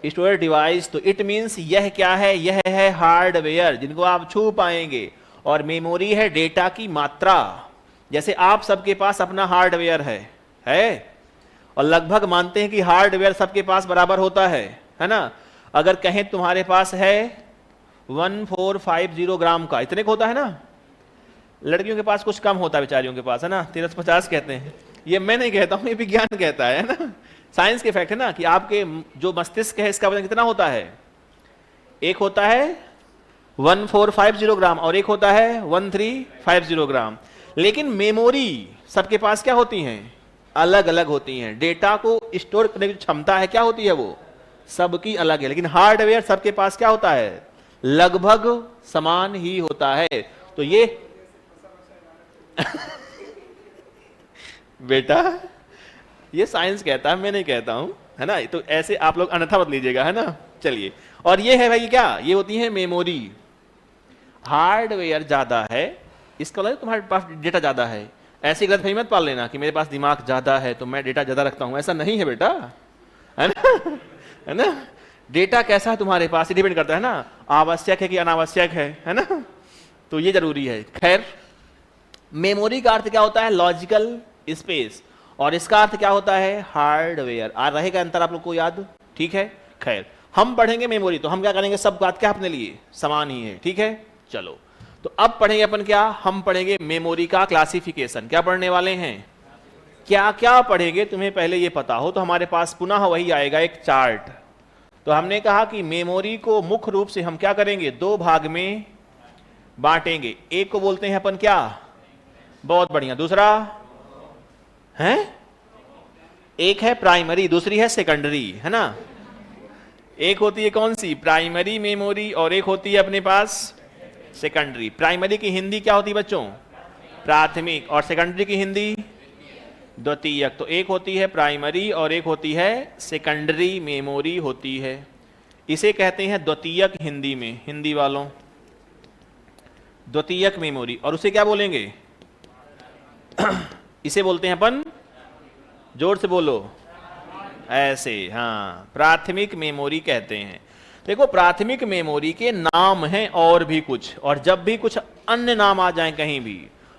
Storage device. तो इट मींस यह क्या है? यह है हार्डवेयर जिनको आप छू पाएंगे, और मेमोरी है डेटा की मात्रा। जैसे आप सबके पास अपना हार्डवेयर है और लगभग मानते हैं कि हार्डवेयर सबके पास बराबर होता है ना? अगर कहें तुम्हारे पास है 1450 ग्राम का, इतने का होता है ना? लड़कियों के पास कुछ कम होता है बेचारियों के पास, है ना? 1350 कहते हैं। ये मैं नहीं कहता हूं, ये विज्ञान कहता है ना, साइंस के फैक्ट है ना, कि आपके जो मस्तिष्क है इसका वजन कितना होता है? एक होता है 1450 ग्राम और एक होता है 1350 ग्राम। लेकिन मेमोरी सबके पास क्या होती हैं? अलग अलग होती हैं। डेटा को स्टोर करने की क्षमता है क्या होती है? वो सबकी अलग है। लेकिन हार्डवेयर सबके पास क्या होता है? लगभग समान ही होता है। तो ये बेटा ये साइंस कहता है, मैं नहीं कहता हूं, है ना? तो ऐसे आप लोग अन्यथा मत लीजिएगा, है ना? चलिए, और ये है भाई क्या? ये होती है मेमोरी। हार्डवेयर ज्यादा है, इसका मतलब तुम्हारे पास डेटा ज्यादा है। ऐसी गलतफहमी मत पाल लेना कि मेरे पास दिमाग ज्यादा है तो मैं डेटा ज्यादा रखता हूं, ऐसा नहीं है बेटा, है ना? है ना? डेटा कैसा है तुम्हारे पास ये डिपेंड करता है ना, आवश्यक है कि अनावश्यक है ना? तो ये जरूरी है। खैर, मेमोरी का अर्थ क्या होता है? Logical space. और इसका अर्थ क्या होता है? हार्डवेयर। आ रहेगा अंतर आप लोग को याद? ठीक है, खैर हम पढ़ेंगे मेमोरी तो हम क्या करेंगे, सब बात क्या अपने लिए समान ही है। ठीक है, चलो तो अब पढ़ेंगे अपन क्या? हम पढ़ेंगे मेमोरी का क्लासिफिकेशन। क्या पढ़ने वाले हैं? क्या क्या पढ़ेंगे तुम्हें पहले ये पता हो तो हमारे पास पुनः वही आएगा एक चार्ट। तो हमने कहा कि मेमोरी को मुख्य रूप से हम क्या करेंगे? दो भाग में बांटेंगे। एक को बोलते हैं अपन क्या? बहुत बढ़िया। दूसरा है, एक है प्राइमरी, दूसरी है सेकेंडरी, है ना? एक होती है कौन सी? प्राइमरी मेमोरी, और एक होती है अपने पास सेकेंडरी। प्राइमरी की हिंदी क्या होती है बच्चों? प्राथमिक। और सेकेंडरी की हिंदी द्वितीयक। तो एक होती है प्राइमरी और एक होती है सेकेंडरी मेमोरी होती है। इसे कहते हैं द्वितीयक हिंदी में, हिंदी वालों, द्वितीयक मेमोरी। और उसे क्या बोलेंगे? इसे बोलते हैं अपन, जोर से बोलो, ऐसे, हाँ, प्राथमिक मेमोरी कहते हैं। देखो, प्राथमिक मेमोरी के नाम हैं और भी कुछ, और जब भी कुछ अन्य नाम आ जाएं कहीं भी,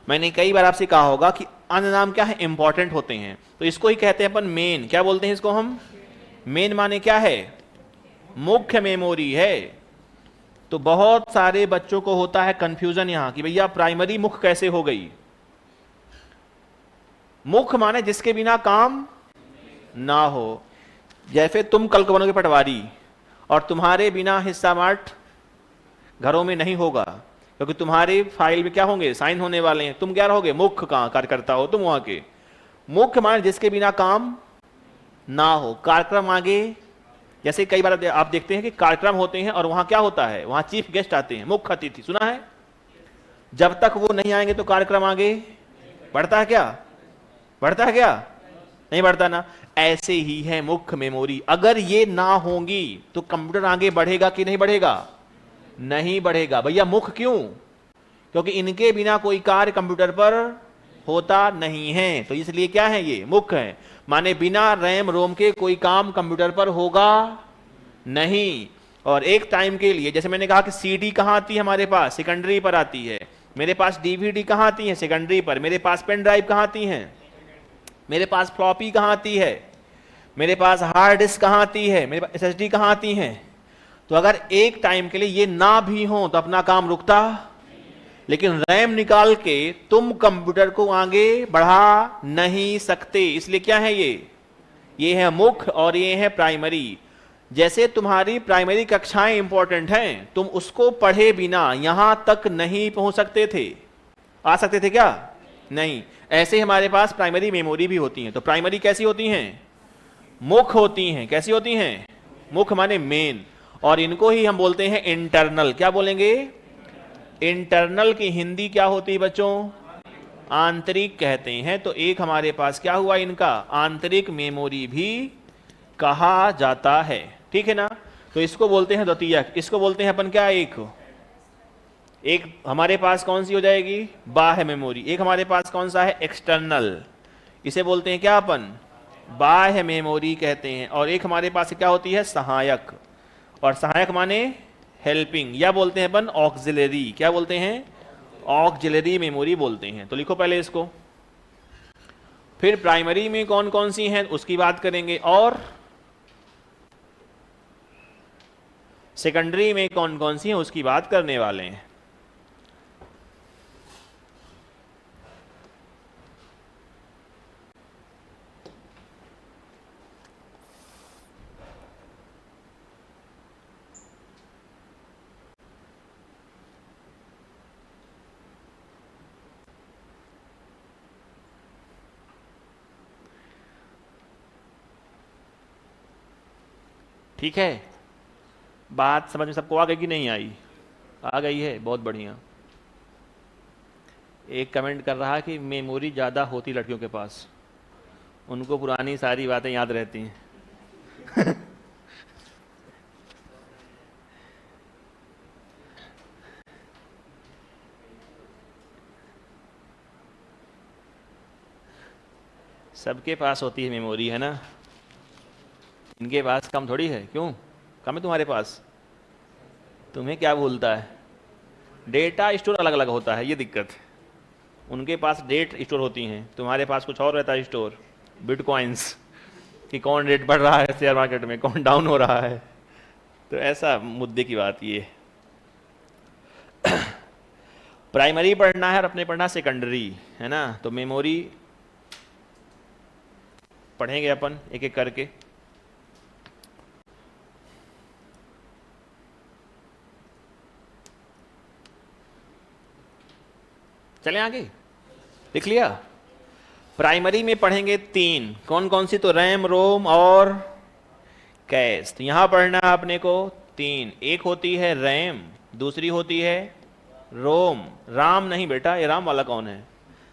मैंने कई बार आपसे कहा होगा कि अन्य नाम क्या है? इंपॉर्टेंट होते हैं। तो इसको ही कहते हैं अपन मेन। क्या बोलते हैं इसको हम? मेन माने क्या है? मुख्य मेमोरी है। तो बहुत सारे बच्चों को होता है कंफ्यूजन यहां कि भैया प्राइमरी मुख्य कैसे हो गई? मुख्य माने जिसके बिना काम ना हो। जैसे तुम कल को बनोगे पटवारी और तुम्हारे बिना हिस्सा मार्ट घरों में नहीं होगा, क्योंकि तुम्हारी फाइल में क्या होंगे? साइन होने वाले हैं। तुम क्या रहोगे? मुख्य कार्यकर्ता हो तुम वहां के। मुख्य माने जिसके बिना काम ना हो। कार्यक्रम आगे, जैसे कई बार आप देखते हैं कि कार्यक्रम होते हैं और वहां क्या होता है, वहां चीफ गेस्ट आते हैं, मुख्य अतिथि, सुना है? जब तक वो नहीं आएंगे तो कार्यक्रम आगे बढ़ता है क्या? बढ़ता है क्या? नहीं बढ़ता ना। ऐसे ही है मुख्य मेमोरी, अगर ये ना होंगी तो कंप्यूटर आगे बढ़ेगा कि नहीं बढ़ेगा? नहीं बढ़ेगा। भैया मुख्य क्यों? क्योंकि इनके बिना कोई कार्य कंप्यूटर पर होता नहीं है, तो इसलिए क्या है, ये मुख्य है। माने बिना रैम रोम के कोई काम कंप्यूटर पर होगा नहीं। और एक टाइम के लिए, जैसे मैंने कहा कि सीडी कहां आती है हमारे पास, सेकेंडरी पर आती है। मेरे पास डीवीडी कहां आती है, सेकेंडरी पर। मेरे पास पेन ड्राइव कहां आती है, मेरे पास फ्लॉपी कहां आती है, मेरे पास हार्ड डिस्क कहां आती है, मेरे पास एसएसडी कहां आती है। तो अगर एक टाइम के लिए ये ना भी हो तो अपना काम रुकता, लेकिन रैम निकाल के तुम कंप्यूटर को आगे बढ़ा नहीं सकते। इसलिए क्या है ये है मुख्य और ये है प्राइमरी। जैसे तुम्हारी प्राइमरी कक्षाएं इंपॉर्टेंट हैं, तुम उसको पढ़े बिना यहां तक नहीं पहुंच सकते थे। आ सकते थे क्या? नहीं। ऐसे हमारे पास प्राइमरी मेमोरी भी होती हैं। तो प्राइमरी कैसी होती हैं? मुख्य होती हैं। कैसी होती हैं? मुख्य माने मेन। और इनको ही हम बोलते हैं इंटरनल। क्या बोलेंगे? इंटरनल की हिंदी क्या होती है बच्चों? आंतरिक कहते हैं। तो एक हमारे पास क्या हुआ, इनका आंतरिक मेमोरी भी कहा जाता है। ठीक है ना? तो इसको बोलते हैं द्वितीयक। इसको बोलते हैं अपन क्या, एक हमारे पास कौन सी हो जाएगी, बाह्य मेमोरी। एक हमारे पास कौन सा है, एक्सटर्नल। इसे बोलते हैं क्या अपन, बाह्य मेमोरी कहते हैं। और एक हमारे पास क्या होती है, सहायक। और सहायक माने हेल्पिंग, या बोलते हैं अपन ऑक्सिलरी। क्या बोलते हैं? ऑक्सिलरी मेमोरी बोलते हैं। तो लिखो पहले इसको, फिर प्राइमरी में कौन कौन सी हैं उसकी बात करेंगे, और सेकेंडरी में कौन कौन सी हैं उसकी बात करने वाले हैं। ठीक है, बात समझ में सबको आ गई कि नहीं आई? आ गई है, बहुत बढ़िया। एक कमेंट कर रहा है कि मेमोरी ज़्यादा होती लड़कियों के पास, उनको पुरानी सारी बातें याद रहती हैं। सबके पास होती है मेमोरी, है ना? इनके पास कम थोड़ी है। क्यों कम है तुम्हारे पास? तुम्हें क्या भूलता है? डेटा स्टोर अलग अलग होता है, ये दिक्कत है। उनके पास डेट स्टोर होती हैं, तुम्हारे पास कुछ और रहता है स्टोर, बिटकॉइंस, कि कौन रेट बढ़ रहा है शेयर मार्केट में, कौन डाउन हो रहा है। तो ऐसा मुद्दे की बात ये। प्राइमरी पढ़ना है और अपने पढ़ना सेकेंडरी, है ना? तो मेमोरी पढ़ेंगे अपन एक एक करके। चलें आगे, लिख लिया? प्राइमरी में पढ़ेंगे 3, कौन कौन सी? तो रैम, रोम और कैश। तो यहां पढ़ना है अपने को 3। एक होती है रैम, दूसरी होती है रोम। राम नहीं बेटा, ये राम वाला कौन है,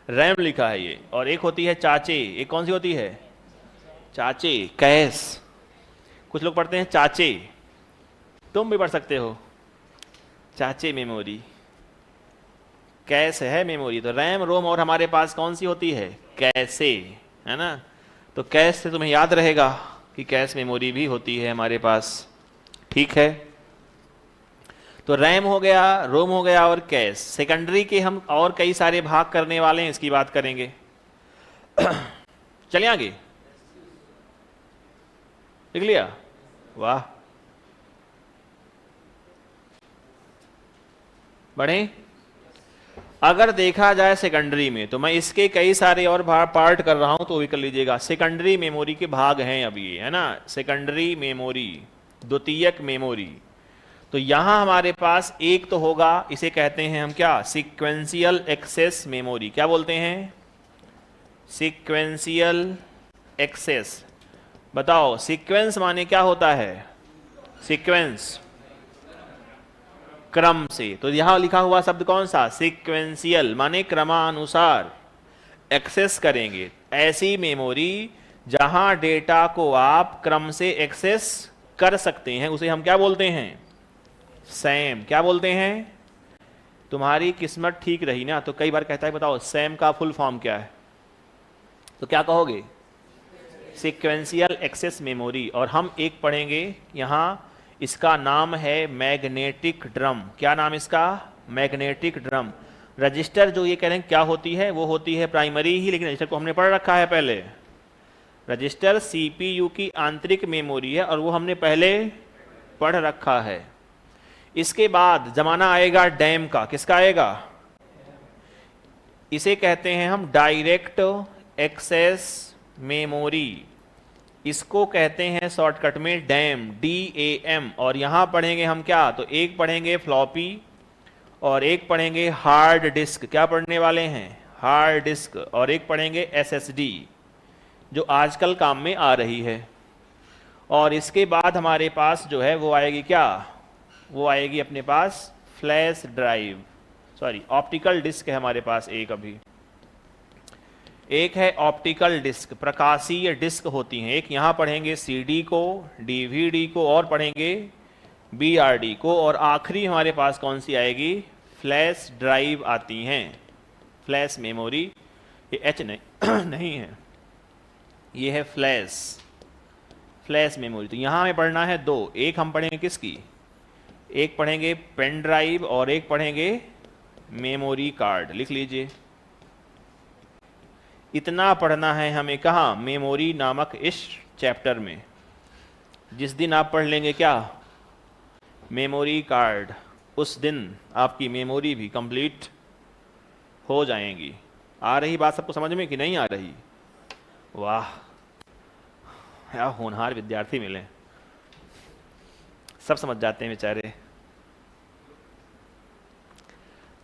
रैम लिखा है ये। और एक होती है चाचे। एक कौन सी होती है? चाचे, कैश। कुछ लोग पढ़ते हैं चाचे, तुम भी पढ़ सकते हो, चाचे मेमोरी। कैश है मेमोरी। तो रैम, रोम और हमारे पास कौन सी होती है, कैसे, है ना? तो कैश से तुम्हें याद रहेगा कि कैश मेमोरी भी होती है हमारे पास। ठीक है, तो रैम हो गया, रोम हो गया और कैश। सेकेंडरी के हम और कई सारे भाग करने वाले हैं, इसकी बात करेंगे। चलिए आगे, लिख लिया? वाह, बढ़े। अगर देखा जाए सेकेंडरी में, तो मैं इसके कई सारे और पार्ट कर रहा हूं, तो भी कर लीजिएगा। सेकेंडरी मेमोरी के भाग हैं अभी, है ना? सेकेंडरी मेमोरी, द्वितीयक मेमोरी। तो यहां हमारे पास एक तो होगा, इसे कहते हैं हम क्या, सीक्वेंशियल एक्सेस मेमोरी। क्या बोलते हैं? Sequential access. बताओ सीक्वेंस माने क्या होता है? सीक्वेंस क्रम से। तो यहां लिखा हुआ शब्द कौन सा? सीक्वेंशियल, माने क्रमानुसार एक्सेस करेंगे ऐसी मेमोरी जहां डेटा को आप क्रम से एक्सेस कर सकते हैं, उसे हम क्या बोलते हैं? सैम। क्या बोलते हैं? तुम्हारी किस्मत ठीक रही ना तो कई बार कहता है बताओ सैम का फुल फॉर्म क्या है, तो क्या कहोगे? Sequential access memory. और हम एक पढ़ेंगे यहां, इसका नाम है मैग्नेटिक ड्रम। क्या नाम इसका? Magnetic drum. रजिस्टर जो ये कह रहे हैं क्या होती है, वो होती है प्राइमरी ही, लेकिन रजिस्टर को हमने पढ़ रखा है पहले। रजिस्टर सीपीयू की आंतरिक मेमोरी है और वो हमने पहले पढ़ रखा है। इसके बाद जमाना आएगा डैम का। किसका आएगा? इसे कहते हैं हम डायरेक्ट एक्सेस मेमोरी, इसको कहते हैं शॉर्टकट में डैम, DAM। और यहां पढ़ेंगे हम क्या? तो एक पढ़ेंगे फ्लॉपी और एक पढ़ेंगे हार्ड डिस्क। क्या पढ़ने वाले हैं? Hard disk. और एक पढ़ेंगे SSD जो आजकल काम में आ रही है। और इसके बाद हमारे पास जो है वो आएगी क्या? वो आएगी अपने पास flash drive, sorry optical disc है हमारे पास एक अभी। एक है ऑप्टिकल डिस्क, प्रकाशीय डिस्क होती हैं। एक यहाँ पढ़ेंगे CD को, DVD को और पढ़ेंगे BRD को। और आखिरी हमारे पास कौन सी आएगी? फ्लैश ड्राइव आती हैं, फ्लैश मेमोरी। ये H नहीं नहीं है, ये है फ्लैश मेमोरी। तो यहाँ हमें पढ़ना है दो। एक हम पढ़ेंगे किसकी? एक पढ़ेंगे पेन ड्राइव और एक पढ़ेंगे मेमोरी कार्ड। लिख लीजिए, इतना पढ़ना है हमें। कहाँ? मेमोरी नामक इस चैप्टर में। जिस दिन आप पढ़ लेंगे क्या? मेमोरी कार्ड, उस दिन आपकी मेमोरी भी कंप्लीट हो जाएंगी। आ रही बात सबको समझ में कि नहीं आ रही? वाह, क्या होनहार विद्यार्थी मिले, सब समझ जाते हैं बेचारे।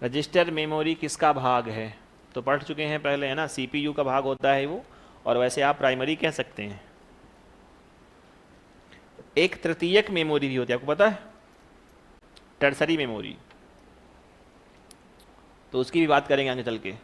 रजिस्टर मेमोरी किसका भाग है? तो पढ़ चुके हैं पहले, है ना? CPU का भाग होता है वो, और वैसे आप प्राइमरी कह सकते हैं। एक तृतीयक मेमोरी भी होती है, आपको पता है? टर्सरी मेमोरी, तो उसकी भी बात करेंगे आगे चल के।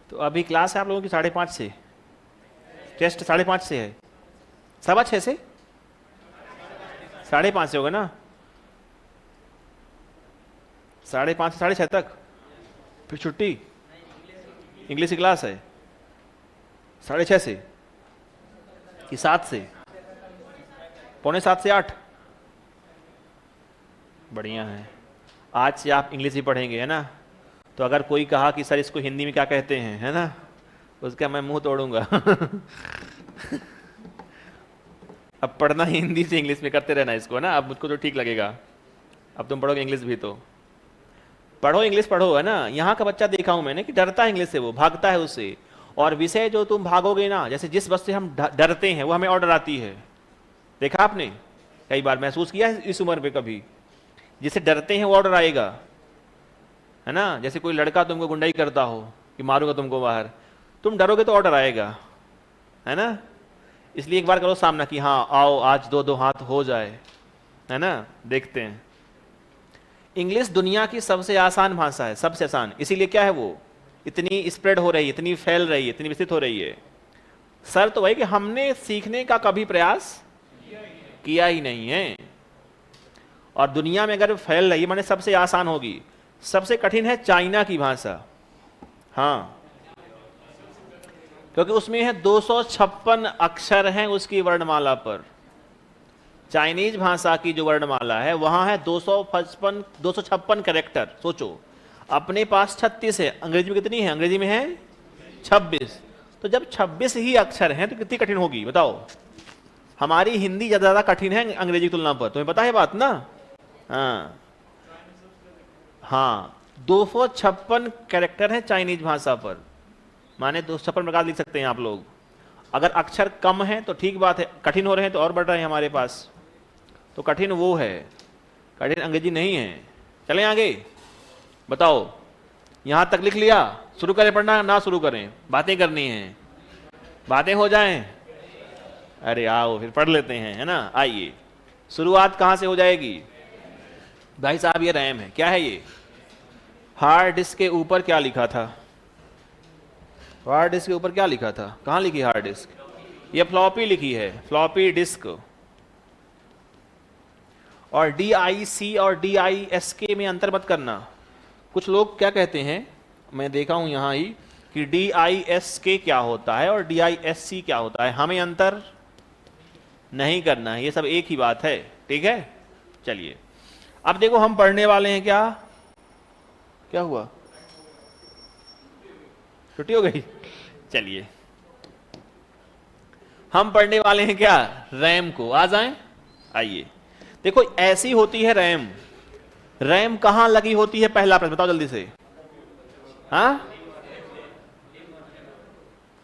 तो अभी क्लास है आप लोगों की 5:30 से, टेस्ट 5:30 से है, 6:15 से 5:30 से होगा ना? 5:30 से 6:30 तक, फिर छुट्टी। इंग्लिश की क्लास है 6:30 से कि 7 से? 6:45 से 8। बढ़िया है, आज से आप इंग्लिश ही पढ़ेंगे, है ना? तो अगर कोई कहा कि सर इसको हिंदी में क्या कहते हैं, है ना, उसका मैं मुंह तोड़ूंगा। अब पढ़ना हिंदी से इंग्लिश में करते रहना इसको, है ना? अब मुझको तो ठीक लगेगा। अब तुम पढ़ोगे इंग्लिश भी तो पढ़ो, इंग्लिश पढ़ो, है ना? यहाँ का बच्चा देखा हूं मैंने कि डरता है इंग्लिश से, वो भागता है उससे। और विषय जो तुम भागोगे ना, जैसे जिस वस्तु से हम डरते हैं वो हमें ऑर्डर आती है। देखा आपने? कई बार महसूस किया है इस उम्र पे कभी? जिससे डरते हैं वो ऑर्डर आएगा, है ना? जैसे कोई लड़का तुमको गुंडाई करता हो कि मारूंगा तुमको बाहर, तुम डरोगे तो ऑर्डर आएगा, है ना? इसलिए एक बार करो सामना कि हाँ आओ आज 2-2 हाथ हो जाए, है ना? देखते हैं। इंग्लिश दुनिया की सबसे आसान भाषा है, सबसे आसान। इसीलिए क्या है वो इतनी स्प्रेड हो रही है, इतनी फैल रही है, इतनी विस्तृत हो रही है। सर तो वही कि हमने सीखने का कभी प्रयास किया ही नहीं है। और दुनिया में अगर फैल रही है माने सबसे आसान होगी। सबसे कठिन है चाइना की भाषा। हाँ, क्योंकि उसमें है 256 अक्षर हैं उसकी वर्णमाला पर। चाइनीज भाषा की जो वर्णमाला है वहां है 256 कैरेक्टर। सोचो, अपने पास 36 है, अंग्रेजी में कितनी है? अंग्रेजी में है 26। तो जब 26 ही अक्षर हैं तो कितनी कठिन होगी बताओ? हमारी हिंदी ज्यादा कठिन है अंग्रेजी की तुलना पर, तुम्हें पता है बात ना? हाँ 256 कैरेक्टर है चाइनीज भाषा पर, माने 256 प्रकार लिख सकते हैं आप लोग। अगर अक्षर कम है तो ठीक बात है, कठिन हो रहे हैं तो और बढ़ रहे हैं हमारे पास, तो कठिन वो है, कठिन अंग्रेजी नहीं है। चलें आगे, बताओ यहां तक लिख लिया? शुरू करें पढ़ना ना शुरू करें? बातें करनी है, बातें हो जाएं? अरे आओ फिर पढ़ लेते हैं, है ना? आइए, शुरुआत कहां से हो जाएगी भाई साहब? ये रैम है, क्या है ये? हार्ड डिस्क के ऊपर क्या लिखा था? हार्ड डिस्क के ऊपर क्या लिखा था? कहां लिखी हार्ड डिस्क? ये फ्लॉपी लिखी है, फ्लॉपी डिस्क। और DIC और DISK में अंतर मत करना। कुछ लोग क्या कहते हैं, मैं देखा हूं यहां ही, कि DISK क्या होता है और DISC क्या होता है। हमें अंतर नहीं करना है, ये सब एक ही बात है, ठीक है? चलिए अब देखो हम पढ़ने वाले हैं क्या? क्या हुआ? छुट्टी हो गई? चलिए हम पढ़ने वाले हैं क्या? रैम को। आ जाएं, आइए। देखो ऐसी होती है रैम। रैम कहां लगी होती है? पहला प्रश्न बताओ जल्दी से। हाँ,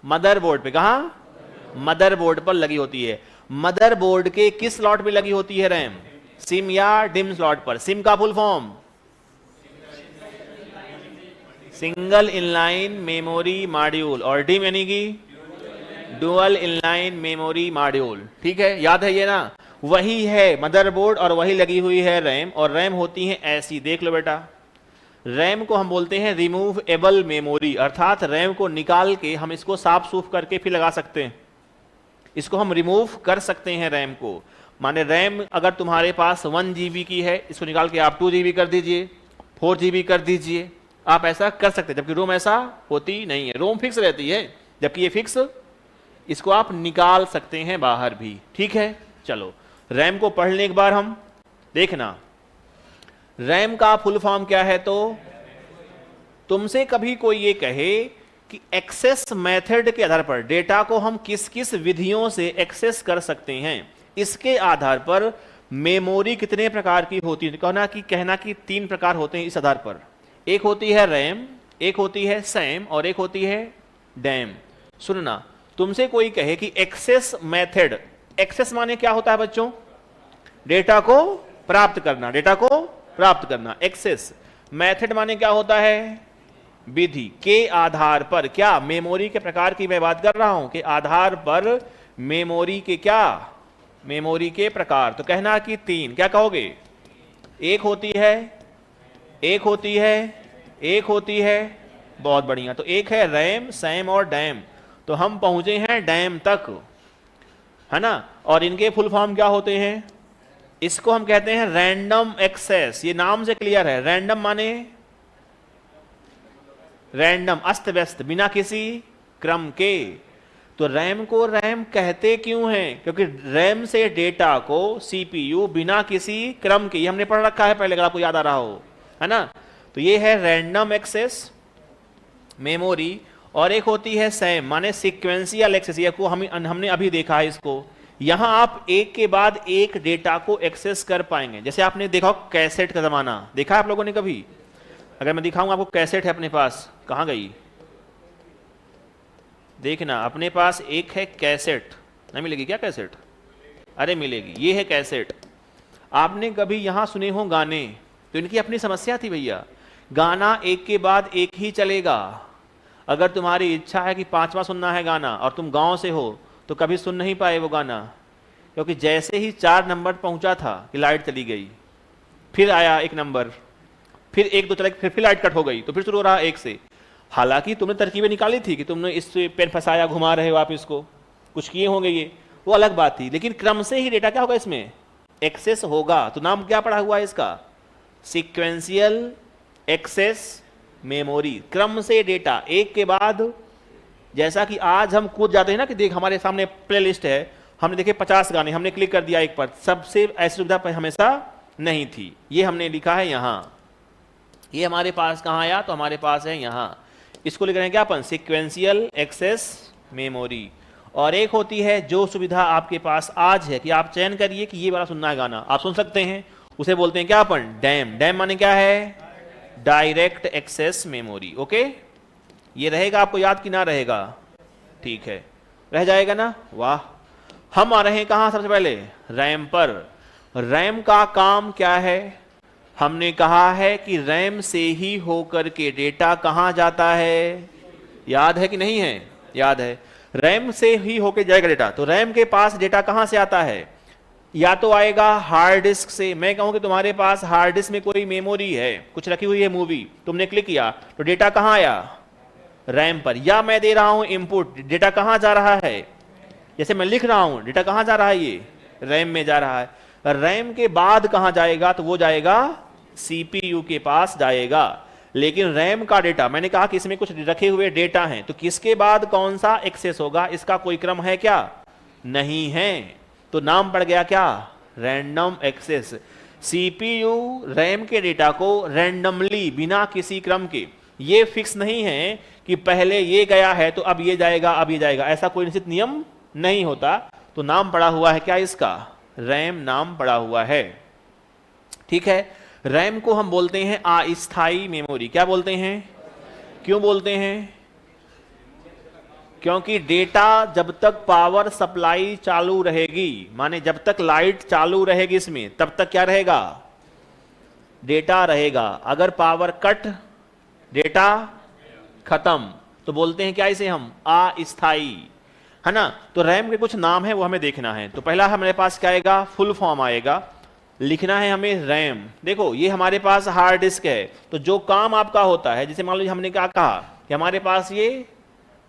मदरबोर्ड पे। कहां? मदरबोर्ड पर लगी होती है। मदरबोर्ड के किस स्लॉट पे लगी होती है रैम? सिम या डिम स्लॉट पर। सिम का full form single inline memory module, और डिम यानी कि डुअल इनलाइन मेमोरी मॉड्यूल। ठीक है, याद है ये ना? वही है मदरबोर्ड और वही लगी हुई है रैम। और रैम होती है ऐसी, देख लो बेटा, रैम को हम बोलते हैं रिमूवेबल मेमोरी, अर्थात रैम को निकाल के हम इसको साफ सूफ करके फिर लगा सकते हैं, इसको हम रिमूव कर सकते हैं रैम को। माने रैम अगर तुम्हारे पास 1 GB की है, इसको निकाल के आप 2 GB कर दीजिए, 4 GB कर दीजिए, आप ऐसा कर सकते हैं। जबकि रोम ऐसा होती नहीं है, रोम फिक्स रहती है, जबकि ये फिक्स, इसको आप निकाल सकते हैं बाहर भी। ठीक है, चलो रैम को पढ़ लें एक बार हम। देखना रैम का फुल फॉर्म क्या है। तो तुमसे कभी कोई ये कहे कि एक्सेस मेथड के आधार पर डेटा को हम किस किस विधियों से एक्सेस कर सकते हैं, इसके आधार पर मेमोरी कितने प्रकार की होती है, कहना कि 3 प्रकार होते हैं इस आधार पर। एक होती है रैम, एक होती है सैम और एक होती है डैम। सुनना, तुमसे कोई कहे कि एक्सेस मेथड, एक्सेस माने क्या होता है बच्चों? डेटा को प्राप्त करना, डेटा को प्राप्त करना। एक्सेस मेथड माने क्या होता है? विधि के आधार पर। क्या? मेमोरी के प्रकार की मैं बात कर रहा हूं, के आधार पर मेमोरी के क्या? मेमोरी के प्रकार। तो कहना कि 3, क्या कहोगे? एक होती है, एक होती है, एक होती है। बहुत बढ़िया, तो एक है रैम, सैम और डैम। तो हम पहुंचे हैं डैम तक, है ना? और इनके फुल फॉर्म क्या होते हैं? इसको हम कहते हैं रैंडम एक्सेस। ये नाम से क्लियर है, रैंडम माने रैंडम, अस्त व्यस्त, बिना किसी क्रम के। तो रैम को रैम कहते क्यों हैं? क्योंकि रैम से डेटा को CPU बिना किसी क्रम के, ये हमने पढ़ रखा है पहले, अगर आपको याद आ रहा हो, है ना? तो ये है रैंडम एक्सेस मेमोरी। और एक होती है सैम माने सीक्वेंशियल एक्सेस, ये को हमने अभी देखा है इसको। यहां आप एक के बाद एक डेटा को एक्सेस कर पाएंगे। जैसे आपने देखा कैसेट का जमाना, देखा है आप लोगों ने कभी? अगर मैं दिखाऊंगा आपको, कैसेट है अपने पास, कहां गई? देखना, अपने पास एक है कैसेट, नहीं मिलेगी क्या कैसेट? अरे मिलेगी, ये है कैसेट। आपने कभी यहां सुने हो गाने? तो इनकी अपनी समस्या थी भैया, गाना एक के बाद एक ही चलेगा। अगर तुम्हारी इच्छा है कि 5वां सुनना है गाना और तुम गांव से हो, तो कभी सुन नहीं पाए वो गाना, क्योंकि जैसे ही 4 नंबर पहुंचा था कि लाइट चली गई, फिर आया 1 नंबर, फिर 1 2 चले, फिर लाइट कट हो गई, तो फिर शुरू हो रहा 1 से। हालांकि तुमने तरकीबें निकाली थी कि तुमने इस पेन फंसाया, घुमा रहे हो आप इसको, कुछ किए होंगे, ये वो अलग बात थी। लेकिन क्रम से ही डेटा क्या होगा इसमें? एक्सेस होगा। तो नाम क्या पड़ा हुआ है इसका? Sequential access memory. क्रम से डेटा एक के बाद, जैसा कि आज हम कूद जाते हैं ना कि देख हमारे सामने प्लेलिस्ट है, हमने देखे 50 गाने, हमने क्लिक कर दिया एक पर, सबसे ऐसी सुविधा हमेशा नहीं थी। ये हमने लिखा है यहां, ये हमारे पास कहां आया, तो हमारे पास है यहां। इसको लिख रहे हैं क्या अपन, सिक्वेंशियल एक्सेस मेमोरी। और एक होती है जो सुविधा आपके पास आज है कि आप चयन करिए कि ये वाला सुनना है गाना, आप सुन सकते हैं, उसे बोलते हैं क्या अपन, डैम। डैम माने क्या है, डायरेक्ट एक्सेस मेमोरी। ओके, ये रहेगा आपको याद कि ना रहेगा, ठीक है रह जाएगा ना, वाह। हम आ रहे हैं कहां, सबसे पहले रैम पर। रैम का काम क्या है, हमने कहा है कि रैम से ही होकर के डेटा कहां जाता है, याद है कि नहीं है, याद है, रैम से ही होकर जाएगा डेटा। तो रैम के पास डेटा कहां से आता है, या तो आएगा हार्ड डिस्क से। मैं कहूं कि तुम्हारे पास हार्ड डिस्क में कोई मेमोरी है, कुछ रखी हुई है मूवी, तुमने क्लिक किया तो डेटा कहां आया, रैम पर। या मैं दे रहा हूं इनपुट, डेटा कहां जा रहा है, जैसे मैं लिख रहा हूं डेटा कहां जा रहा है, ये रैम में जा रहा है। रैम के बाद कहां जाएगा, तो वो जाएगा सीपीयू के पास जाएगा। लेकिन रैम का डेटा, मैंने कहा कि इसमें कुछ रखे हुए डेटा हैं, तो किसके बाद कौन सा एक्सेस होगा, इसका कोई क्रम है क्या, नहीं है, तो नाम पड़ गया क्या, रैंडम एक्सेस। सीपीयू रैम के डेटा को रैंडमली, बिना किसी क्रम के, ये फिक्स नहीं है कि पहले ये गया है तो अब ये जाएगा, अब ये जाएगा, ऐसा कोई निश्चित नियम नहीं होता। तो नाम पड़ा हुआ है क्या, इसका रैम नाम पड़ा हुआ है, ठीक है। रैम को हम बोलते हैं अस्थायी मेमोरी। क्या बोलते हैं, क्यों बोलते हैं, क्योंकि डेटा जब तक पावर सप्लाई चालू रहेगी, माने जब तक लाइट चालू रहेगी इसमें, तब तक क्या रहेगा, डेटा रहेगा। अगर पावर कट, डेटा खत्म, तो बोलते हैं क्या इसे हम, अस्थायी, है ना। तो रैम के कुछ नाम है, वो हमें देखना है। तो पहला हमारे पास क्या आएगा, फुल फॉर्म आएगा, लिखना है हमें रैम। देखो ये हमारे पास हार्ड डिस्क है, तो जो काम आपका होता है, जैसे मान लीजिए हमने क्या कहा कि हमारे पास ये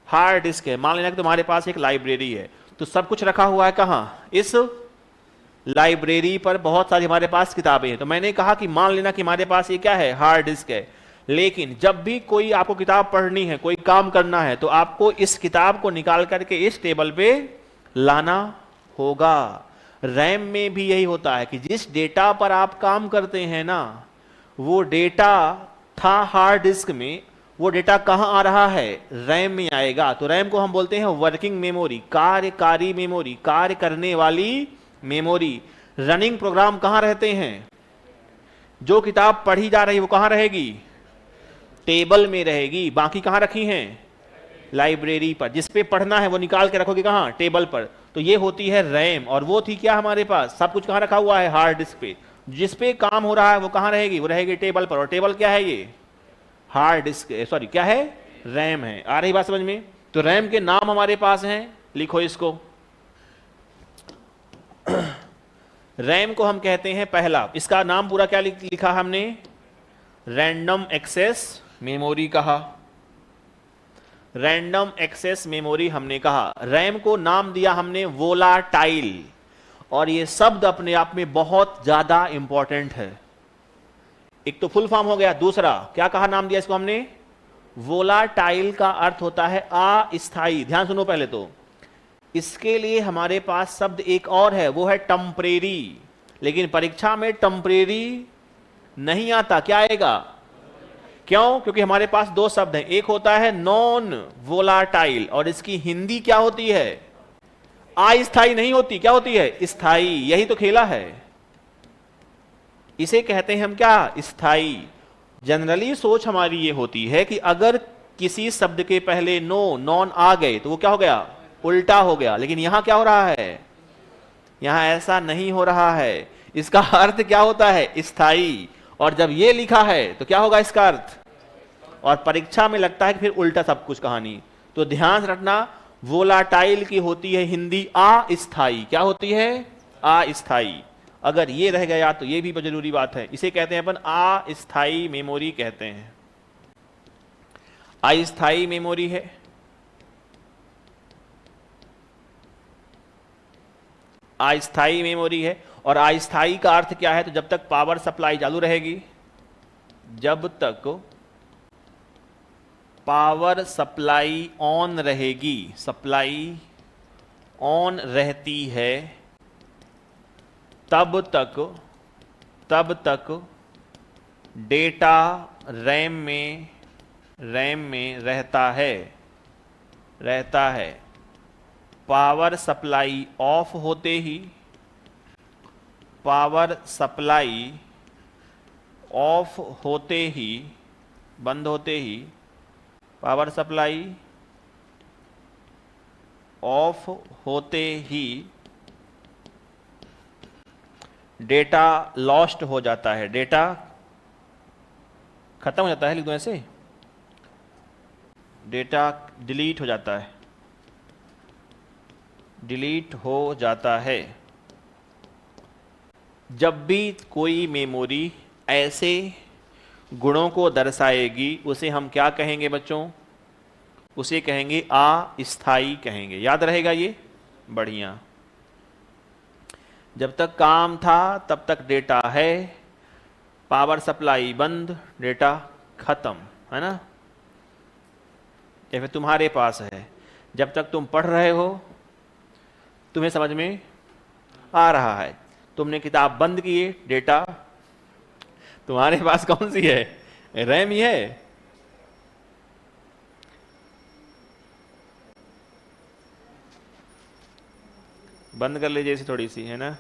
हार्ड डिस्क है, मान लेना कि तुम्हारे पास एक लाइब्रेरी है, तो सब कुछ रखा हुआ है कहां, इस लाइब्रेरी पर बहुत सारी हमारे पास किताबें हैं। तो मैंने कहा कि मान लेना कि हमारे पास ये क्या है, हार्ड डिस्क है। लेकिन जब भी कोई आपको किताब पढ़नी है, कोई काम करना है, तो आपको इस किताब को निकाल करके इस टेबल पे लाना होगा। रैम में भी यही होता है कि जिस डेटा पर आप काम करते हैं ना, वो डेटा था हार्ड डिस्क में, वो डेटा कहां आ रहा है, रैम में आएगा। तो रैम को हम बोलते हैं वर्किंग मेमोरी, कार्यकारी मेमोरी, कार्य करने वाली मेमोरी। रनिंग प्रोग्राम कहां रहते हैं, जो किताब पढ़ी जा रही है वो कहां रहेगी, टेबल में रहेगी। बाकी कहां रखी हैं, लाइब्रेरी पर। जिस पे पढ़ना है वो निकाल के रखोगे कहां, टेबल पर। तो ये होती है रैम। और वो थी क्या हमारे पास, सब कुछ कहां रखा हुआ है, हार्ड डिस्क पे। जिस पे काम हो रहा है वो कहां रहेगी, वो रहेगी टेबल पर। और टेबल क्या है, ये हार्ड डिस्क, सॉरी क्या है, रैम है। आ रही बात समझ में। तो रैम के नाम हमारे पास हैं, लिखो इसको। रैम को हम कहते हैं पहला, इसका नाम पूरा क्या लिखा हमने, रैंडम एक्सेस मेमोरी कहा, रैंडम एक्सेस मेमोरी हमने कहा। रैम को नाम दिया हमने वोलाटाइल, और ये शब्द अपने आप में बहुत ज्यादा इंपॉर्टेंट है। एक तो फुल फॉर्म हो गया, दूसरा क्या कहा, नाम दिया इसको हमने वोलाटाइल, का अर्थ होता है अस्थायी। ध्यान सुनो पहले तो, इसके लिए हमारे पास शब्द एक और है, वो है टेम्परेरी। लेकिन परीक्षा में टेम्परेरी नहीं आता, क्या आएगा, क्यों, क्योंकि हमारे पास दो शब्द हैं, एक होता है नॉन वोलाटाइल, और इसकी हिंदी क्या होती है, अस्थायी नहीं होती, क्या होती है, स्थायी। यही तो खेला है, इसे कहते हैं हम क्या, स्थायी। जनरली सोच हमारी ये होती है कि अगर किसी शब्द के पहले नो, नॉन आ गए तो वो क्या हो गया, उल्टा हो गया। लेकिन यहां क्या हो रहा है, यहां ऐसा नहीं हो रहा है। इसका अर्थ क्या होता है, स्थायी। और जब ये लिखा है तो क्या होगा इसका अर्थ, और परीक्षा में लगता है कि फिर उल्टा सब कुछ कहानी। तो ध्यान रखना, वोलाटाइल की होती है हिंदी अस्थायी। क्या होती है, अस्थायी। अगर ये रह गया तो ये भी जरूरी बात है। इसे कहते हैं अपन अस्थायी मेमोरी कहते हैं। अस्थायी मेमोरी है, अस्थायी मेमोरी है। और अस्थायी का अर्थ क्या है, तो जब तक पावर सप्लाई चालू रहेगी, जब तक पावर सप्लाई ऑन रहेगी, सप्लाई ऑन रहती है तब तक डेटा रैम में रहता है। पावर सप्लाई ऑफ होते ही, पावर सप्लाई ऑफ होते ही, बंद होते ही, पावर सप्लाई ऑफ होते ही डेटा लॉस्ट हो जाता है, डेटा खत्म हो जाता है, लिख दो ऐसे, डेटा डिलीट हो जाता है, डिलीट हो जाता है। जब भी कोई मेमोरी ऐसे गुणों को दर्शाएगी उसे हम क्या कहेंगे बच्चों? उसे कहेंगे अस्थायी कहेंगे। याद रहेगा ये? बढ़िया। जब तक काम था तब तक डेटा है, पावर सप्लाई बंद, डेटा खत्म, है ना? या फिर तुम्हारे पास है, जब तक तुम पढ़ रहे हो तुम्हें समझ में आ रहा है, तुमने किताब बंद किए, डेटा तुम्हारे पास कौन सी है? रैम ही है। बंद कर लीजिए इसे थोड़ी सी, है ना?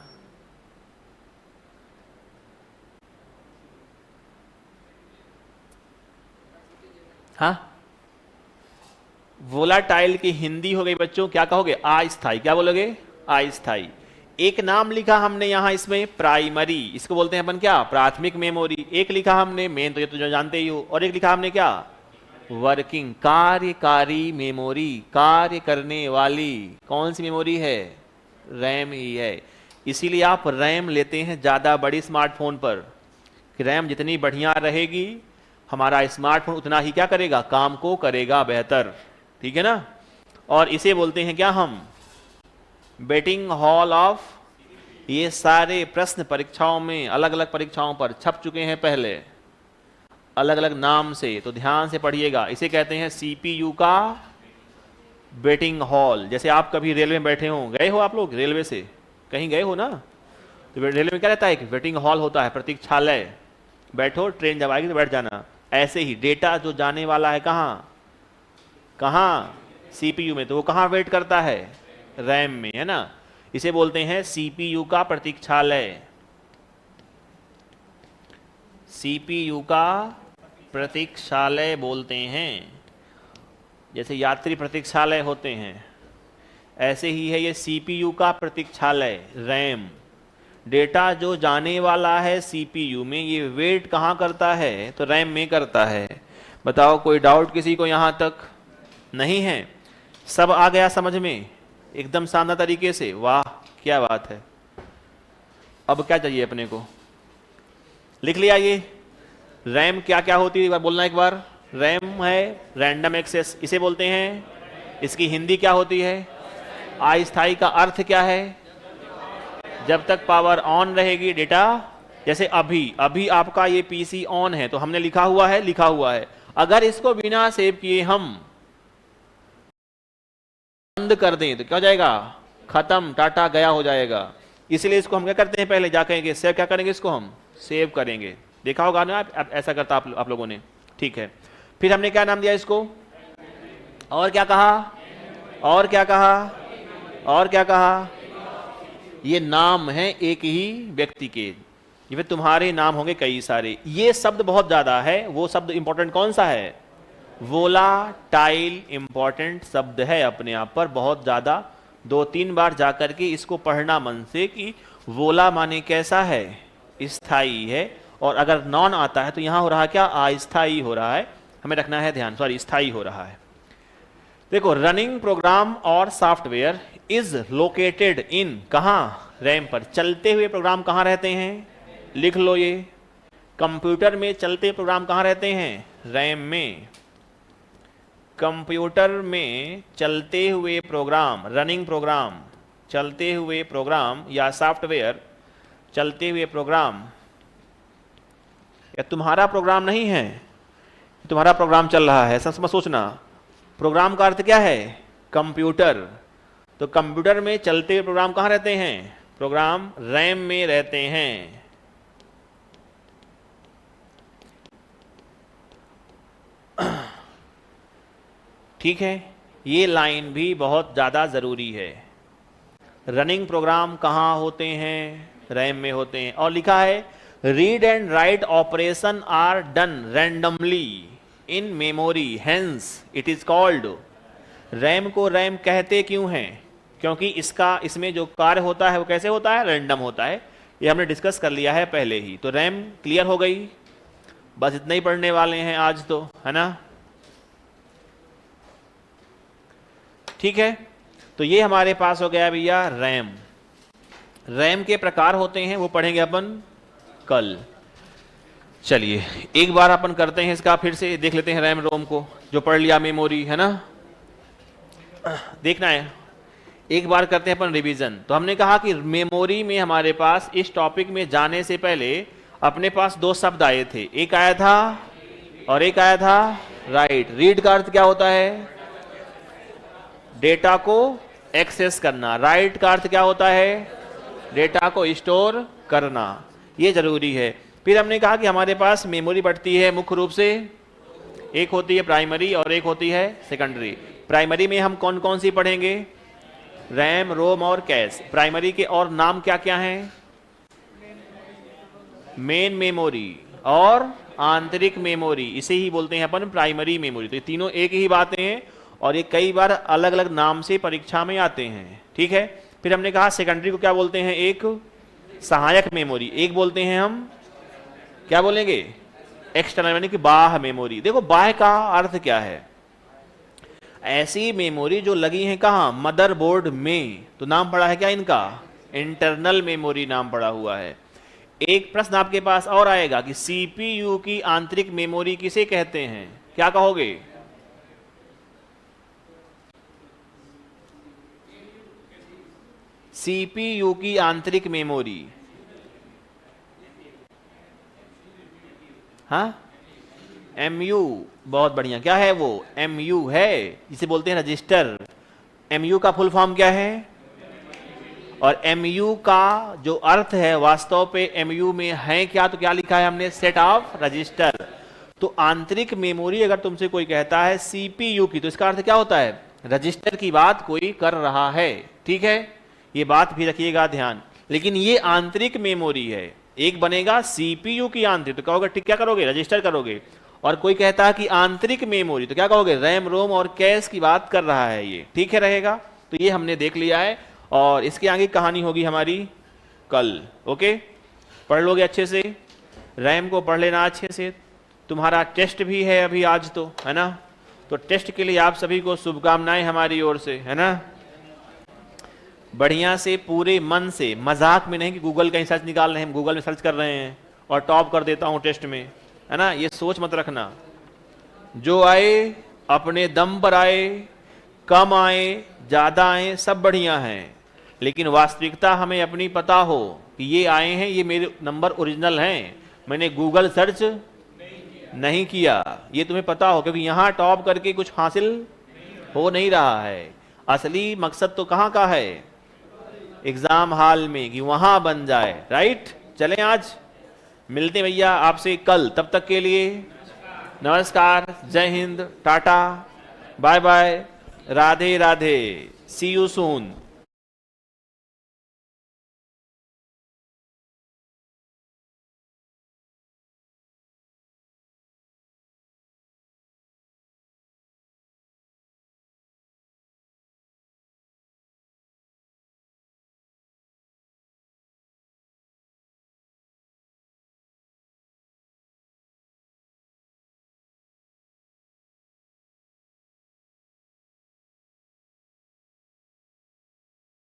हाँ, वोलाटाइल की हिंदी हो गई बच्चों, क्या कहोगे? अस्थाई। क्या बोलोगे? अस्थाई। एक नाम लिखा हमने यहां इसमें प्राइमरी, इसको बोलते हैं अपन क्या? प्राथमिक मेमोरी। एक लिखा हमने मेन, तो ये तो जो जानते ही हो, और एक लिखा हमने क्या? वर्किंग, कार्यकारी मेमोरी, कार्य करने वाली। कौन सी मेमोरी है? रैम ही है। इसीलिए आप रैम लेते हैं ज्यादा बड़ी स्मार्टफोन पर, कि रैम जितनी बढ़िया रहेगी हमारा स्मार्टफोन उतना ही क्या करेगा? काम को करेगा बेहतर। ठीक है ना? और इसे बोलते हैं क्या हम? Betting hall off. ये सारे प्रश्न परीक्षाओं में, अलग अलग परीक्षाओं पर छप चुके हैं पहले, अलग अलग नाम से, तो ध्यान से पढ़िएगा। इसे कहते हैं सीपीयू का बेटिंग हॉल। जैसे आप कभी रेलवे में बैठे हो, गए हो आप लोग रेलवे से कहीं गए हो ना, तो रेलवे में क्या रहता है? एक वेटिंग हॉल होता है, प्रतीक्षालय। बैठो, ट्रेन जब आएगी तो बैठ जाना। ऐसे ही डेटा जो जाने वाला है कहाँ सीपीयू में, तो वो कहाँ वेट करता है? रैम में, है ना? इसे बोलते हैं सीपीयू का प्रतीक्षालय। सीपीयू का प्रतीक्षालय बोलते हैं। जैसे यात्री प्रतीक्षालय होते हैं, ऐसे ही है ये सीपीयू का प्रतीक्षालय, रैम। डेटा जो जाने वाला है सीपीयू में, ये वेट कहाँ करता है? तो रैम में करता है। बताओ, कोई डाउट किसी को यहां तक? नहीं है? सब आ गया समझ में एकदम शानदार तरीके से? वाह, क्या बात है। अब क्या चाहिए अपने को? लिख लिया ये? रैम क्या क्या होती है एक बार बोलना एक बार। रैम है रैंडम एक्सेस, इसे बोलते हैं। इसकी हिंदी क्या होती है? अस्थाई का अर्थ क्या है? जब तक पावर ऑन रहेगी डेटा, जैसे अभी आपका ये पीसी ऑन है तो हमने लिखा हुआ है, अगर इसको बिना सेव किए हम बंद कर दें तो क्या हो जाएगा? खत्म, टाटा गया हो जाएगा। इसलिए इसको हम क्या करते हैं? पहले जाकर सेव क्या करेंगे? इसको हम सेव करेंगे। देखा होगा ना आप ऐसा करता आप लोगों ने। ठीक है, फिर हमने क्या नाम दिया इसको? और क्या कहा? और क्या कहा? और क्या कहा? ये नाम है एक ही व्यक्ति के, ये फिर तुम्हारे नाम होंगे कई सारे। ये शब्द बहुत ज्यादा है, वो शब्द इंपॉर्टेंट कौन सा है? वोलाटाइल इंपॉर्टेंट शब्द है अपने आप पर, बहुत ज्यादा। 2-3 बार जाकर के इसको पढ़ना मन से कि वोला माने कैसा है? स्थाई है। और अगर नॉन आता है तो यहां हो रहा क्या? अस्थाई हो रहा है। हमें रखना है ध्यान, सॉरी स्थाई हो रहा है। देखो, रनिंग प्रोग्राम और सॉफ्टवेयर इज लोकेटेड इन, कहां? रैम पर। चलते हुए प्रोग्राम कहां रहते हैं? लिख लो ये। कंप्यूटर में चलते प्रोग्राम कहां रहते हैं? रैम में। कंप्यूटर में चलते हुए प्रोग्राम, रनिंग प्रोग्राम, चलते हुए प्रोग्राम या सॉफ्टवेयर, चलते हुए प्रोग्राम, या तुम्हारा प्रोग्राम नहीं है, तुम्हारा प्रोग्राम चल रहा है, समझ सोचना। प्रोग्राम का अर्थ क्या है? कंप्यूटर। तो कंप्यूटर में चलते हुए प्रोग्राम कहाँ रहते हैं? प्रोग्राम रैम में रहते हैं। ठीक है, ये लाइन भी बहुत ज़्यादा ज़रूरी है। रनिंग प्रोग्राम कहाँ होते हैं? रैम में होते हैं। और लिखा है read and write operation are done randomly in memory, hence it is called. RAM को रैम कहते क्यों हैं? क्योंकि इसमें जो कार्य होता है वो कैसे होता है? रैंडम होता है। ये हमने डिस्कस कर लिया है पहले ही। तो रैम क्लियर हो गई, बस इतना ही पढ़ने वाले हैं आज तो, है ना? ठीक है, तो ये हमारे पास हो गया भैया रैम। रैम के प्रकार होते हैं, वो पढ़ेंगे अपन कल। चलिए एक बार अपन करते हैं इसका, फिर से देख लेते हैं रैम रोम को, जो पढ़ लिया मेमोरी, है ना? देखना है, एक बार करते हैं अपन रिवीजन। तो हमने कहा कि मेमोरी में हमारे पास इस टॉपिक में जाने से पहले अपने पास दो शब्द आए थे, एक आया था और एक आया था राइट। रीड का अर्थ क्या होता है? डेटा को एक्सेस करना। राइट का अर्थ क्या होता है? डेटा को स्टोर करना। ये जरूरी है। फिर हमने कहा कि हमारे पास मेमोरी बढ़ती है मुख्य रूप से, एक होती है प्राइमरी और एक होती है सेकेंडरी। प्राइमरी में हम कौन कौन सी पढ़ेंगे? रैम, रोम और कैश। प्राइमरी के और नाम क्या क्या हैं? मेन मेमोरी और आंतरिक मेमोरी, इसे ही बोलते हैं अपन प्राइमरी मेमोरी। तो ये तीनों एक ही बातें हैं और ये कई बार अलग अलग नाम से परीक्षा में आते हैं। ठीक है, फिर हमने कहा सेकेंडरी को क्या बोलते हैं? एक सहायक मेमोरी। एक बोलते हैं हम क्या बोलेंगे? एक्सटर्नल, यानी कि बाह्य मेमोरी। देखो बाह्य का अर्थ क्या है? ऐसी मेमोरी जो लगी है कहाँ? मदरबोर्ड में। तो नाम पड़ा है क्या इनका? इंटरनल मेमोरी नाम पड़ा हुआ है। एक प्रश्न आपके पास और आएगा कि सीपीयू की आंतरिक मेमोरी किसे कहते हैं? क्या कहोगे? सीपीयू की आंतरिक मेमोरी, हाँ एमयू। बहुत बढ़िया, क्या है वो? एमयू है, जिसे बोलते हैं रजिस्टर। एमयू का फुल फॉर्म क्या है? और एमयू का जो अर्थ है वास्तव पे एमयू में है क्या? तो क्या लिखा है हमने? Set of register. तो आंतरिक मेमोरी अगर तुमसे कोई कहता है सीपीयू की, तो इसका अर्थ क्या होता है? रजिस्टर की बात कोई कर रहा है। ठीक है, ये बात भी रखिएगा ध्यान। लेकिन ये आंतरिक मेमोरी है। एक बनेगा सीपीयू की आंतरिक, तो कहोगे ठीक, क्या करोगे? रजिस्टर करोगे। और कोई कहता है कि आंतरिक मेमोरी, तो क्या कहोगे? रैम, रोम और कैश की बात कर रहा है ये। ठीक है, रहेगा। तो ये हमने देख लिया है और इसके आगे कहानी होगी हमारी कल। ओके, पढ़ लोगे अच्छे से, रैम को पढ़ लेना अच्छे से। तुम्हारा टेस्ट भी है अभी आज तो, है ना? तो टेस्ट के लिए आप सभी को शुभकामनाएं हमारी ओर से, है ना? बढ़िया से पूरे मन से, मजाक में नहीं कि गूगल कहीं सर्च निकाल रहे हैं, गूगल में सर्च कर रहे हैं और टॉप कर देता हूं टेस्ट में, है ना? ये सोच मत रखना। जो आए अपने दम पर आए, कम आए ज्यादा आए सब बढ़िया है, लेकिन वास्तविकता हमें अपनी पता हो कि ये आए हैं, ये मेरे नंबर ओरिजिनल हैं, मैंने गूगल सर्च नहीं किया। ये तुम्हें पता हो, क्योंकि यहां टॉप करके कुछ हासिल हो नहीं रहा है। असली मकसद तो कहां का है? एग्जाम हॉल में, कि वहां बन जाए। राइट, चलें आज मिलते भैया आपसे कल। तब तक के लिए नमस्कार, जय Hind, tata, bye bye, Radhe Radhe, see you soon.